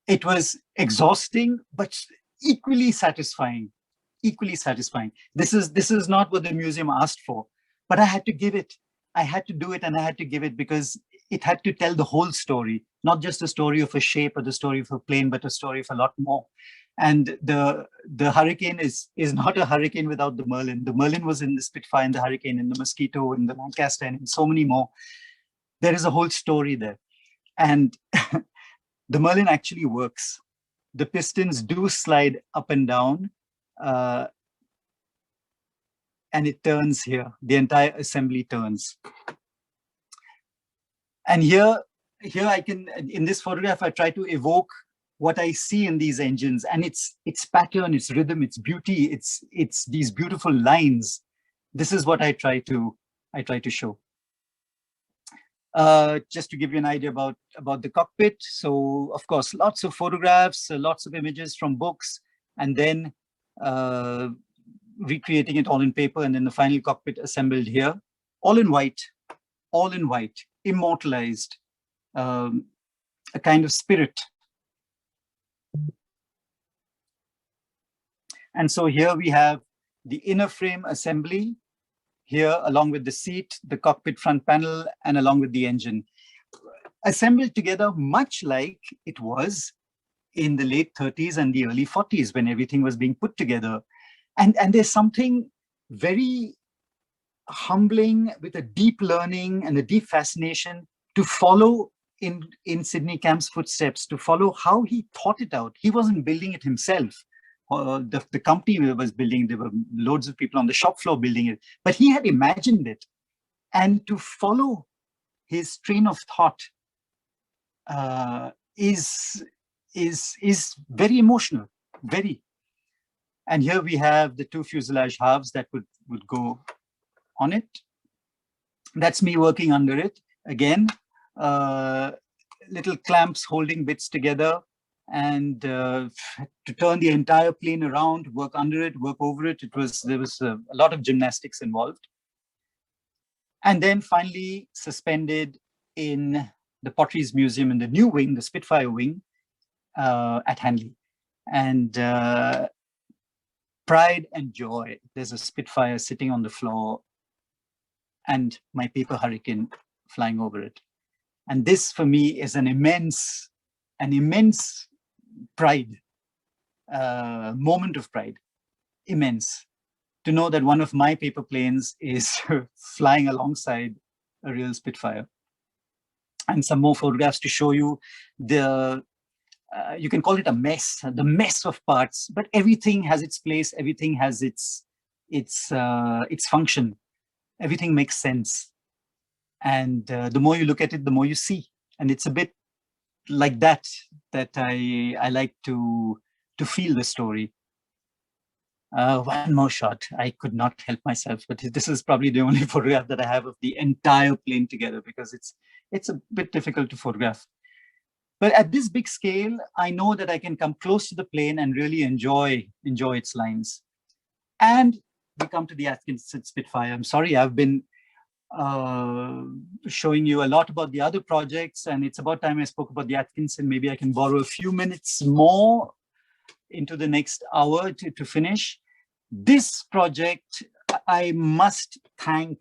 it was exhausting, but equally satisfying. Equally satisfying. This is not what the museum asked for, but I had to give it. I had to do it, and I had to give it because it had to tell the whole story, not just the story of a shape or the story of a plane, but a story of a lot more. And the Hurricane is not a Hurricane without the Merlin. The Merlin was in the Spitfire, and the Hurricane, in the Mosquito, in the Lancaster, and in so many more. There is a whole story there, and the Merlin actually works. The pistons do slide up and down. And it turns here. The entire assembly turns. And here I can, in this photograph, I try to evoke what I see in these engines, and its pattern, its rhythm, its beauty, it's these beautiful lines. This is what I try to show. Just to give you an idea about the cockpit. So of course, lots of photographs, lots of images from books, and then recreating it all in paper, and then the final cockpit assembled here, all in white, immortalized, a kind of spirit. And so here we have the inner frame assembly here, along with the seat, the cockpit front panel, and along with the engine, assembled together much like it was in the late 30s and the early 40s when everything was being put together. And there's something very humbling with a deep learning and a deep fascination to follow in Sidney Cam's footsteps, to follow how he thought it out. He wasn't building it himself. The company was building, there were loads of people on the shop floor building it, but he had imagined it. And to follow his train of thought is very emotional, very. And here we have the two fuselage halves that would go on it. That's me working under it. Again, little clamps holding bits together, and to turn the entire plane around, work under it, work over it. There was a lot of gymnastics involved. And then finally suspended in the Potteries Museum in the new wing, the Spitfire wing, at Hanley. And pride and joy. There's a Spitfire sitting on the floor and my paper Hurricane flying over it. And this for me is an immense pride, moment of pride, immense. To know that one of my paper planes is flying alongside a real Spitfire. And some more photographs to show you the, you can call it a mess, the mess of parts, but everything has its place, everything has its function, everything makes sense. And the more you look at it, the more you see. And it's a bit like that I like to feel the story. One more shot. I could not help myself, but this is probably the only photograph that I have of the entire plane together, because it's a bit difficult to photograph. But at this big scale, I know that I can come close to the plane and really enjoy its lines. And we come to the Atkinson Spitfire. I'm sorry, I've been showing you a lot about the other projects, and it's about time I spoke about the Atkinson. Maybe I can borrow a few minutes more into the next hour to finish. This project, I must thank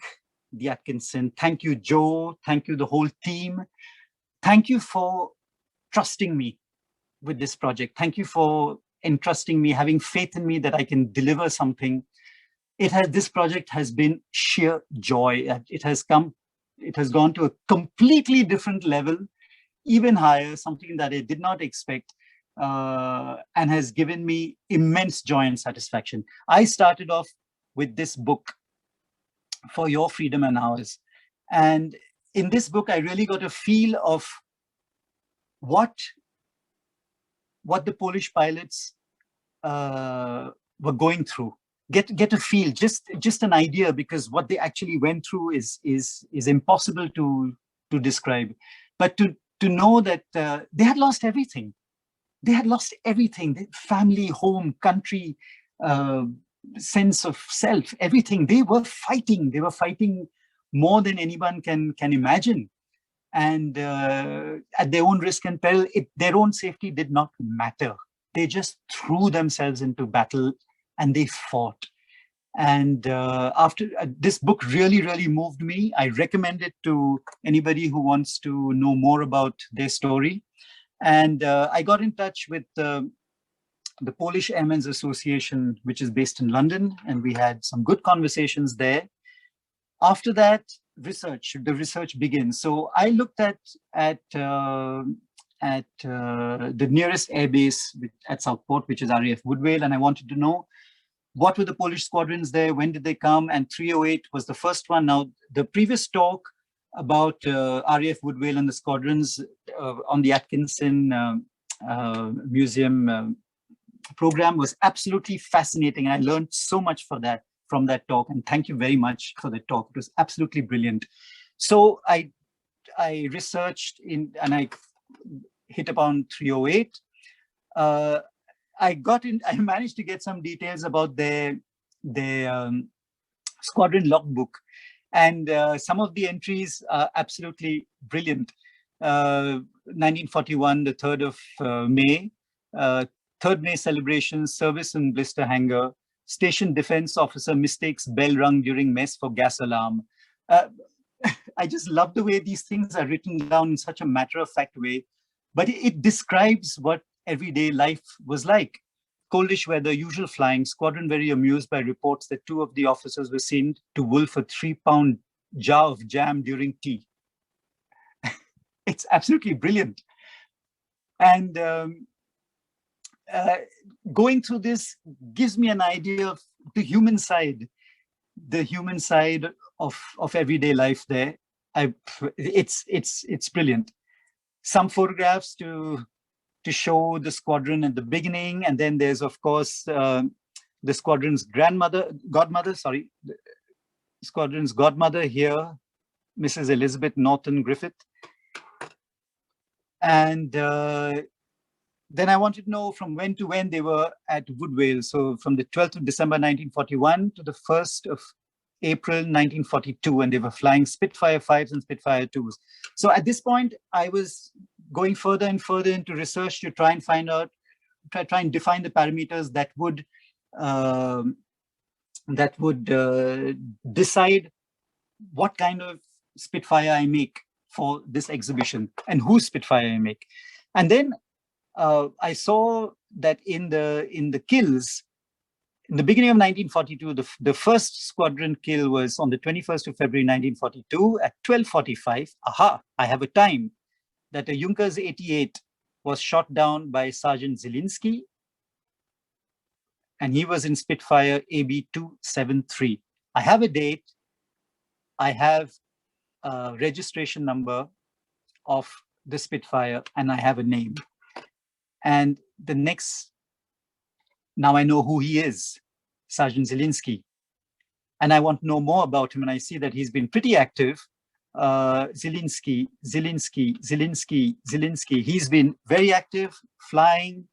the Atkinson. Thank you, Joe. Thank you, the whole team. Thank you for trusting me with this project. Thank you for entrusting me, having faith in me that I can deliver something. This project has been sheer joy. It has gone to a completely different level, even higher, something that I did not expect, and has given me immense joy and satisfaction. I started off with this book, For Your Freedom and Ours. And in this book, I really got a feel of what the Polish pilots were going through. Get a feel, just an idea, because what they actually went through is impossible to describe. But to know that they had lost everything. They had lost everything: family, home, country, sense of self, everything. They were fighting. They were fighting more than anyone can imagine. And at their own risk and peril, their own safety did not matter. They just threw themselves into battle and they fought. And after this book really moved me. I recommend it to anybody who wants to know more about their story. And I got in touch with the Polish Airmen's Association, which is based in London, and we had some good conversations there. After that, the research begins. So I looked at the nearest airbase at Southport, which is RAF Woodvale, and I wanted to know what were the Polish squadrons there, when did they come, and 308 was the first one. Now, the previous talk about RAF Woodvale and the squadrons on the Atkinson Museum program was absolutely fascinating. I learned so much from that talk, and thank you very much for the talk. It was absolutely brilliant. So I researched and I hit upon 308. I managed to get some details about their squadron logbook, and some of the entries are absolutely brilliant. 1941, the 3rd of May, 3rd May celebration, service in blister hanger. Station defense officer mistakes bell rung during mess for gas alarm. I just love the way these things are written down in such a matter-of-fact way, but it describes what everyday life was like. Coldish weather, usual flying, squadron very amused by reports that 2 of the officers were seen to wolf a 3-pound jar of jam during tea. It's absolutely brilliant. And going through this gives me an idea of the human side of everyday life there. It's brilliant. Some photographs to show the squadron at the beginning, and then there's of course the squadron's godmother here, Mrs. Elizabeth Norton Griffith. And then I wanted to know from when to when they were at Woodvale. So from the 12th of December 1941 to the 1st of April 1942, and they were flying Spitfire 5s and Spitfire 2s. So at this point, I was going further and further into research to try and find out, try and define the parameters that would decide what kind of Spitfire I make for this exhibition and whose Spitfire I make. And then I saw that in the kills, in the beginning of 1942, the first squadron kill was on the 21st of February 1942 at 12:45. Aha, I have a time that a Junkers 88 was shot down by Sergeant Zielinski, and he was in Spitfire AB273. I have a date, I have a registration number of the Spitfire, and I have a name. And the next, now I know who he is. Sergeant Zielinski. And I want to know more about him, and I see that he's been pretty active. Zielinski. He's been very active, flying,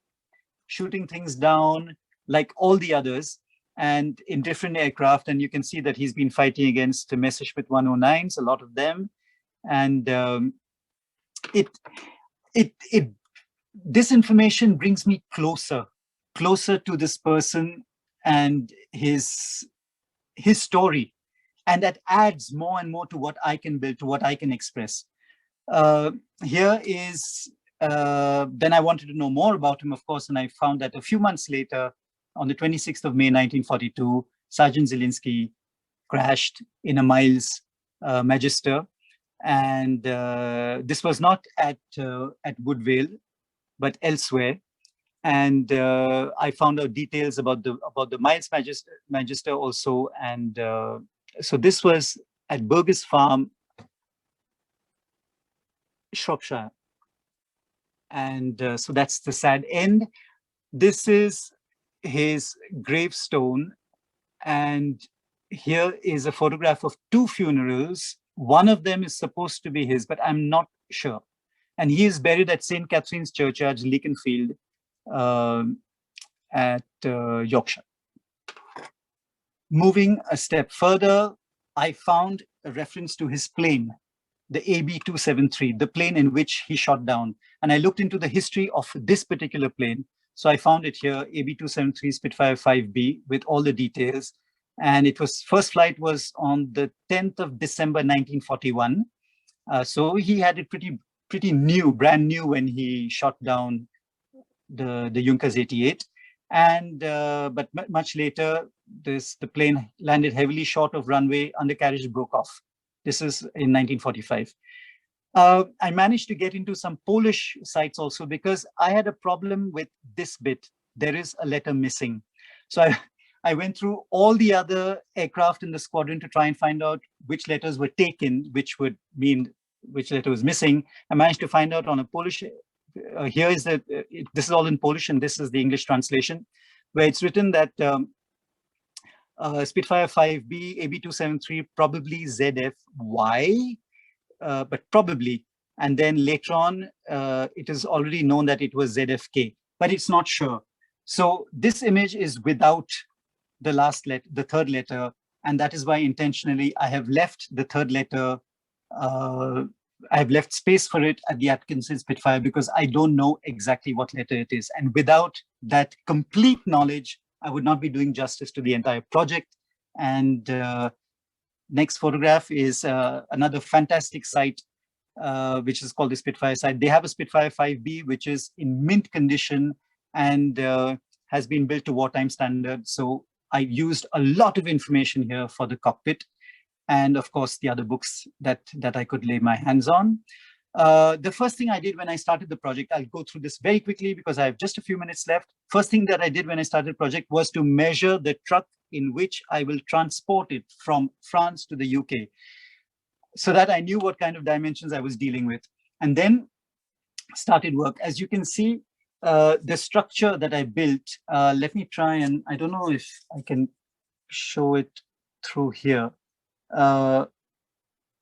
shooting things down, like all the others, and in different aircraft. And you can see that he's been fighting against the Messerschmitt 109s, a lot of them. And this information brings me closer to this person and his story. And that adds more and more to what I can build, to what I can express. Here is, then I wanted to know more about him, of course, and I found that a few months later, on the 26th of May, 1942, Sergeant Zielinski crashed in a Miles Magister. And this was not at Woodvale, but elsewhere. And I found out details about the Miles Magister also. And so this was at Burgess Farm, Shropshire. And so that's the sad end. This is his gravestone. And here is a photograph of 2 funerals. One of them is supposed to be his, but I'm not sure. And he is buried at St. Catherine's Churchyard, Leakenfield, at Yorkshire. Moving a step further, I found a reference to his plane, the AB273, the plane in which he shot down. And I looked into the history of this particular plane. So I found it here, AB273 Spitfire 5B, with all the details. And it was, first flight was on the 10th of December, 1941. So he had it pretty new, brand new, when he shot down the Junkers 88. And but much later, the plane landed heavily short of runway, undercarriage broke off. This is in 1945. I managed to get into some Polish sites also, because I had a problem with this bit. There is a letter missing. So I went through all the other aircraft in the squadron to try and find out which letters were taken, which would mean which letter was missing. I managed to find out on a Polish, here is this is all in Polish, and this is the English translation, where it's written that Spitfire 5B, AB273, probably ZFY, but probably. And then later on, it is already known that it was ZFK, but it's not sure. So this image is without the last letter, the third letter, and that is why intentionally I have left the third letter. I have left space for it at the Atkinson Spitfire, because I don't know exactly what letter it is. And without that complete knowledge, I would not be doing justice to the entire project. And next photograph is another fantastic site, which is called the Spitfire site. They have a Spitfire 5B, which is in mint condition and has been built to wartime standards. So I used a lot of information here for the cockpit, and of course the other books that I could lay my hands on. The first thing I did when I started the project, I'll go through this very quickly because I have just a few minutes left. First thing that I did when I started the project was to measure the truck in which I will transport it from France to the UK, so that I knew what kind of dimensions I was dealing with, and then started work. As you can see, the structure that I built, let me try, and I don't know if I can show it through here.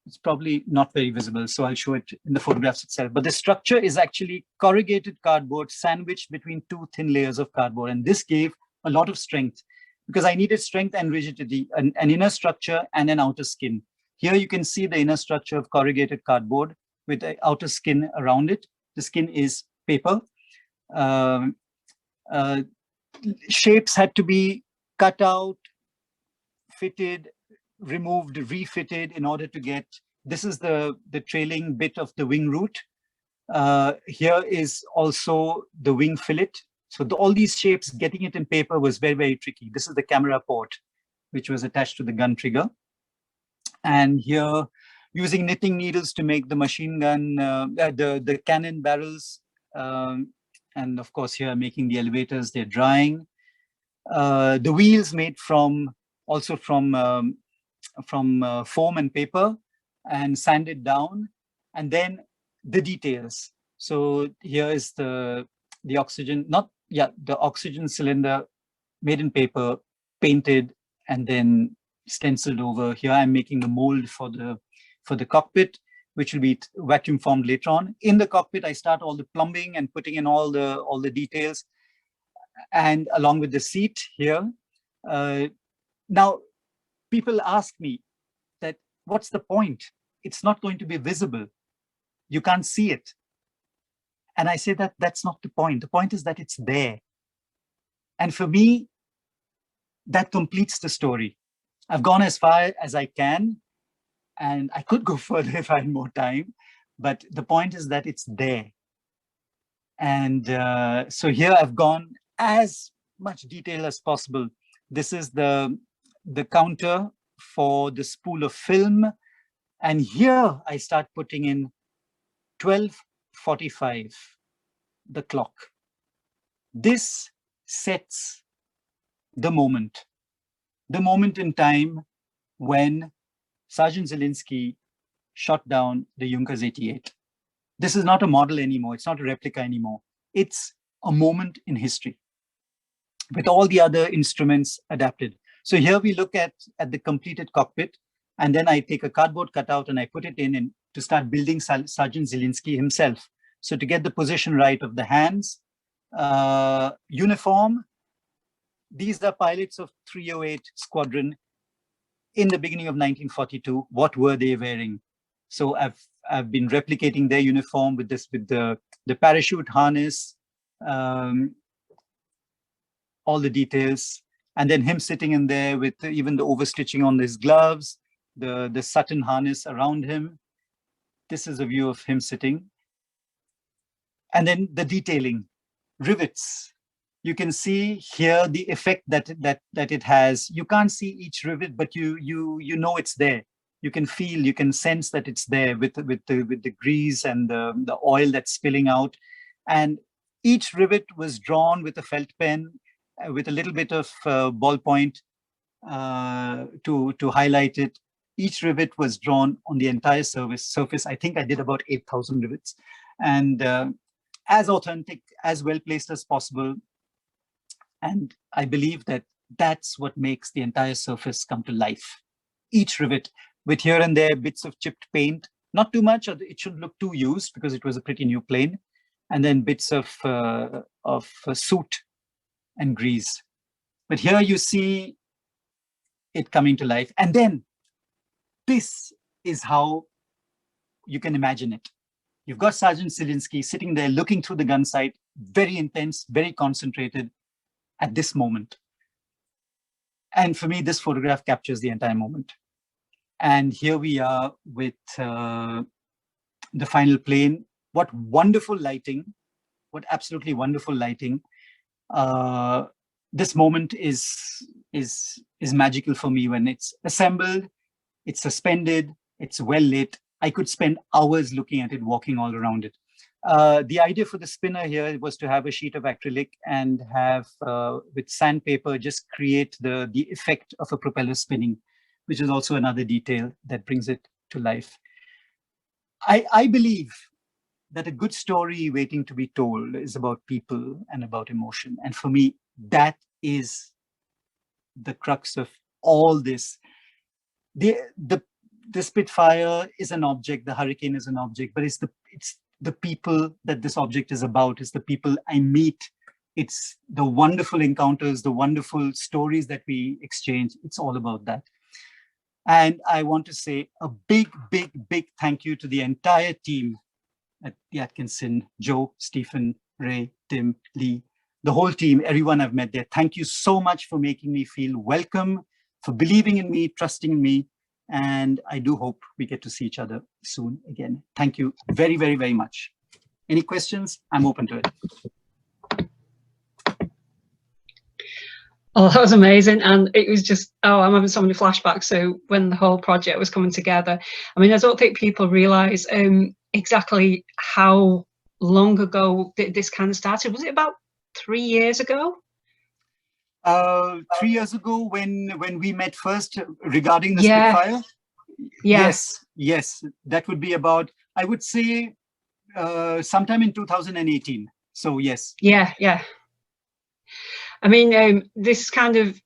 It's probably not very visible, so I'll show it in the photographs itself. But the structure is actually corrugated cardboard sandwiched between 2 thin layers of cardboard. And this gave a lot of strength, because I needed strength and rigidity, an inner structure and an outer skin. Here you can see the inner structure of corrugated cardboard with the outer skin around it. The skin is paper. Shapes had to be cut out, fitted, removed, refitted in order to get, this is the trailing bit of the wing root. Here is also the wing fillet. So all these shapes, getting it in paper was very, very tricky. This is the camera port, which was attached to the gun trigger. And here, using knitting needles to make the machine gun, the cannon barrels. And of course, here making the elevators, they're drying. The wheels made also from foam and paper and sanded down, and then the details. So here is the oxygen, the oxygen cylinder made in paper, painted and then stenciled over. Here I'm making the mold for the cockpit, which will be vacuum formed later on. In the cockpit, I start all the plumbing and putting in all the details, and along with the seat here. Now, people ask me that, what's the point? It's not going to be visible. You can't see it. And I say that that's not the point. The point is that it's there. And for me, that completes the story. I've gone as far as I can, and I could go further if I had more time, but the point is that it's there. And so here I've gone as much detail as possible. This is the counter for the spool of film. And here I start putting in 12:45, the clock. This sets the moment in time when Sergeant Zielinski shot down the Junkers 88. This is not a model anymore. It's not a replica anymore. It's a moment in history with all the other instruments adapted. So here we look at the completed cockpit, and then I take a cardboard cutout and I put it in to start building Sergeant Zielinski himself. So to get the position right of the hands, uniform, these are pilots of 308 Squadron in the beginning of 1942. What were they wearing? So I've been replicating their uniform with the parachute harness, all the details, and then him sitting in there with even the overstitching on his gloves, the Sutton harness around him. This is a view of him sitting. And then the detailing, rivets. You can see here the effect that it has. You can't see each rivet, but you know it's there. You can feel, you can sense that it's there with the grease and the oil that's spilling out. And each rivet was drawn with a felt pen, with a little bit of ballpoint to highlight it. Each rivet was drawn on the entire surface. I think I did about 8,000 rivets, and as authentic, as well placed as possible. And I believe that that's what makes the entire surface come to life. Each rivet, with here and there bits of chipped paint, not too much, or it shouldn't look too used because it was a pretty new plane, and then bits of soot and grease. But here you see it coming to life. And then this is how you can imagine it. You've got Sergeant Zielinski sitting there looking through the gun sight, very intense, very concentrated at this moment. And for me, this photograph captures the entire moment. And here we are with the final plane. What wonderful lighting, what absolutely wonderful lighting. This moment is magical for me when it's assembled, it's suspended, it's well lit. I could spend hours looking at it, walking all around it. The idea for the spinner here was to have a sheet of acrylic and have, with sandpaper, just create the effect of a propeller spinning, which is also another detail that brings it to life. I believe that a good story waiting to be told is about people and about emotion. And for me, that is the crux of all this. The Spitfire is an object, the Hurricane is an object, but it's the people that this object is about. It's the people I meet. It's the wonderful encounters, the wonderful stories that we exchange. It's all about that. And I want to say a big, big, big thank you to the entire team at the Atkinson, Joe, Stephen, Ray, Tim, Lee, the whole team, everyone I've met there. Thank you so much for making me feel welcome, for believing in me, trusting in me. And I do hope we get to see each other soon again. Thank you very, very, very much. Any questions? I'm open to it. Oh, that was amazing. And it was just, oh, I'm having so many flashbacks. So when the whole project was coming together, I mean, I don't think people realize exactly how long ago this kind of started. Was it about 3 years ago? 3 years ago when we met first regarding the Spitfire? Yes, that would be about, I would say, sometime in 2018. So yes. Yeah. I mean, this kind of,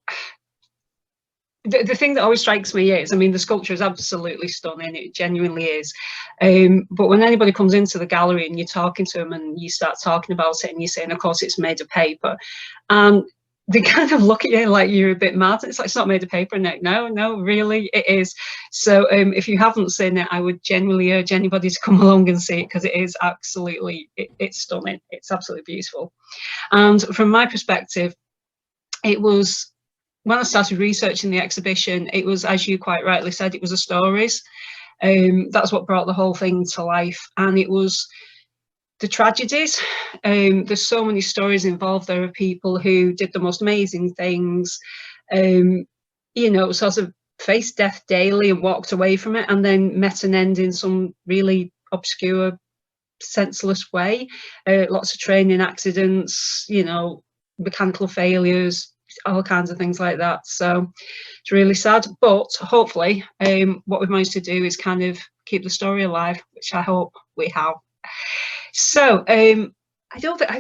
the thing that always strikes me is, I mean, the sculpture is absolutely stunning. It genuinely is. But when anybody comes into the gallery and you're talking to them and you start talking about it and you're saying, of course, it's made of paper, they kind of look at you like you're a bit mad. It's like, it's not made of paper. No, really, it is. So if you haven't seen it, I would genuinely urge anybody to come along and see it, because it is absolutely, it's stunning. It's absolutely beautiful. And from my perspective, it was, when I started researching the exhibition, it was, as you quite rightly said, it was the stories. That's what brought the whole thing to life. And it was the tragedies. There's so many stories involved. There are people who did the most amazing things, you know, sort of faced death daily and walked away from it, and then met an end in some really obscure, senseless way. Lots of training accidents, you know, mechanical failures, all kinds of things like that. So it's really sad, but hopefully what we've managed to do is kind of keep the story alive, which I hope we have. So I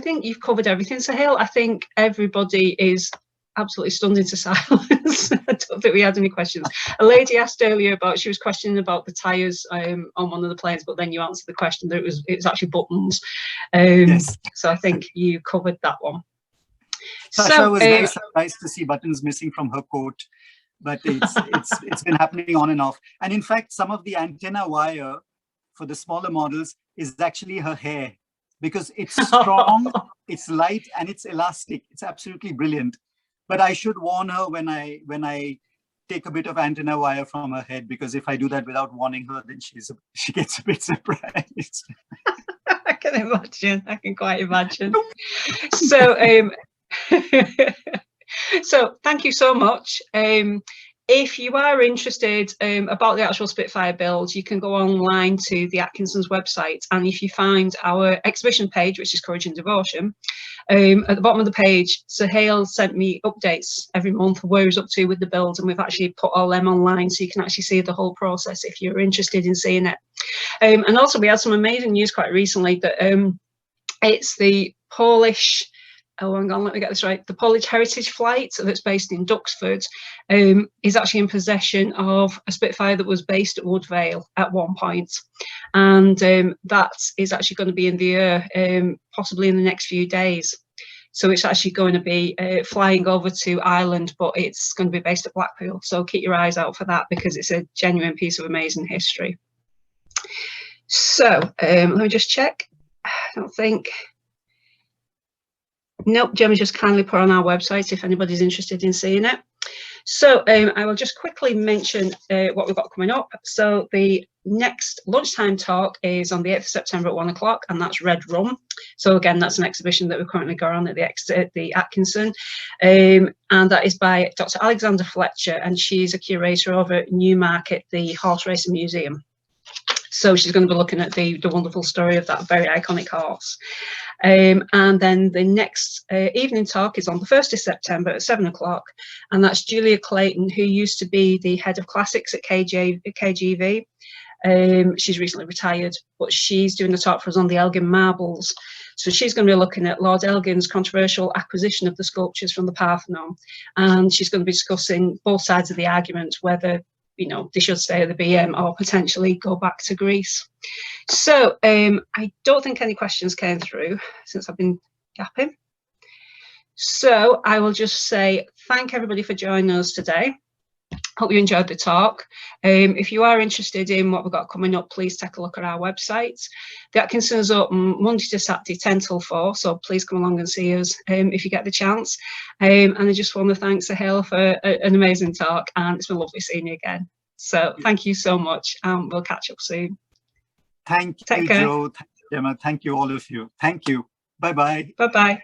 think you've covered everything, Suhail. I think everybody is absolutely stunned into silence. I don't think we had any questions. A lady asked earlier about, she was questioning about the tyres on one of the planes, but then you answered the question that it was actually buttons. Yes. So I think you covered that one. Sasha was very surprised to see buttons missing from her coat, but it's been happening on and off. And in fact, some of the antenna wire for the smaller models is actually her hair, because it's strong, it's light, and it's elastic. It's absolutely brilliant. But I should warn her when I take a bit of antenna wire from her head, because if I do that without warning her, then she gets a bit surprised. I can imagine. I can quite imagine. So so thank you so much. If you are interested about the actual Spitfire build, you can go online to the Atkinson's website, and if you find our exhibition page, which is Courage and Devotion, at the bottom of the page, Suhail sent me updates every month of where he's up to with the build, and we've actually put all them online, so you can actually see the whole process if you're interested in seeing it. And also we had some amazing news quite recently that it's the Polish, oh, hang on, let me get this right. The Polish Heritage Flight that's based in Duxford is actually in possession of a Spitfire that was based at Woodvale at one point. And that is actually going to be in the air possibly in the next few days. So it's actually going to be flying over to Ireland, but it's going to be based at Blackpool. So keep your eyes out for that, because it's a genuine piece of amazing history. So let me just check. I don't think. Nope, Gemma's just kindly put on our website if anybody's interested in seeing it. So I will just quickly mention what we've got coming up. So the next lunchtime talk is on the 8th of September at 1 o'clock, and that's Red Rum. So again, that's an exhibition that we've currently got on at the Atkinson, and that is by Dr. Alexander Fletcher, and she's a curator over at Newmarket, the Horse Racing Museum. So she's going to be looking at the wonderful story of that very iconic horse. And then the next evening talk is on the 1st of September at 7 o'clock, and that's Julia Clayton, who used to be the head of classics at KGV. She's recently retired, but she's doing a talk for us on the Elgin marbles. So she's going to be looking at Lord Elgin's controversial acquisition of the sculptures from the Parthenon, and she's going to be discussing both sides of the argument, whether, you know, they should stay at the BM or potentially go back to Greece. So I don't think any questions came through since I've been yapping. So I will just say thank everybody for joining us today. Hope you enjoyed the talk. If you are interested in what we've got coming up, please take a look at our website. The Atkinson is open Monday to Saturday, 10 till 4, so please come along and see us if you get the chance. And I just want to thank Suhail for an amazing talk, and it's been lovely seeing you again. So thank you so much, and we'll catch up soon. Thank you, Joe. Thank you, Gemma. Thank you, all of you. Thank you. Bye-bye. Bye-bye.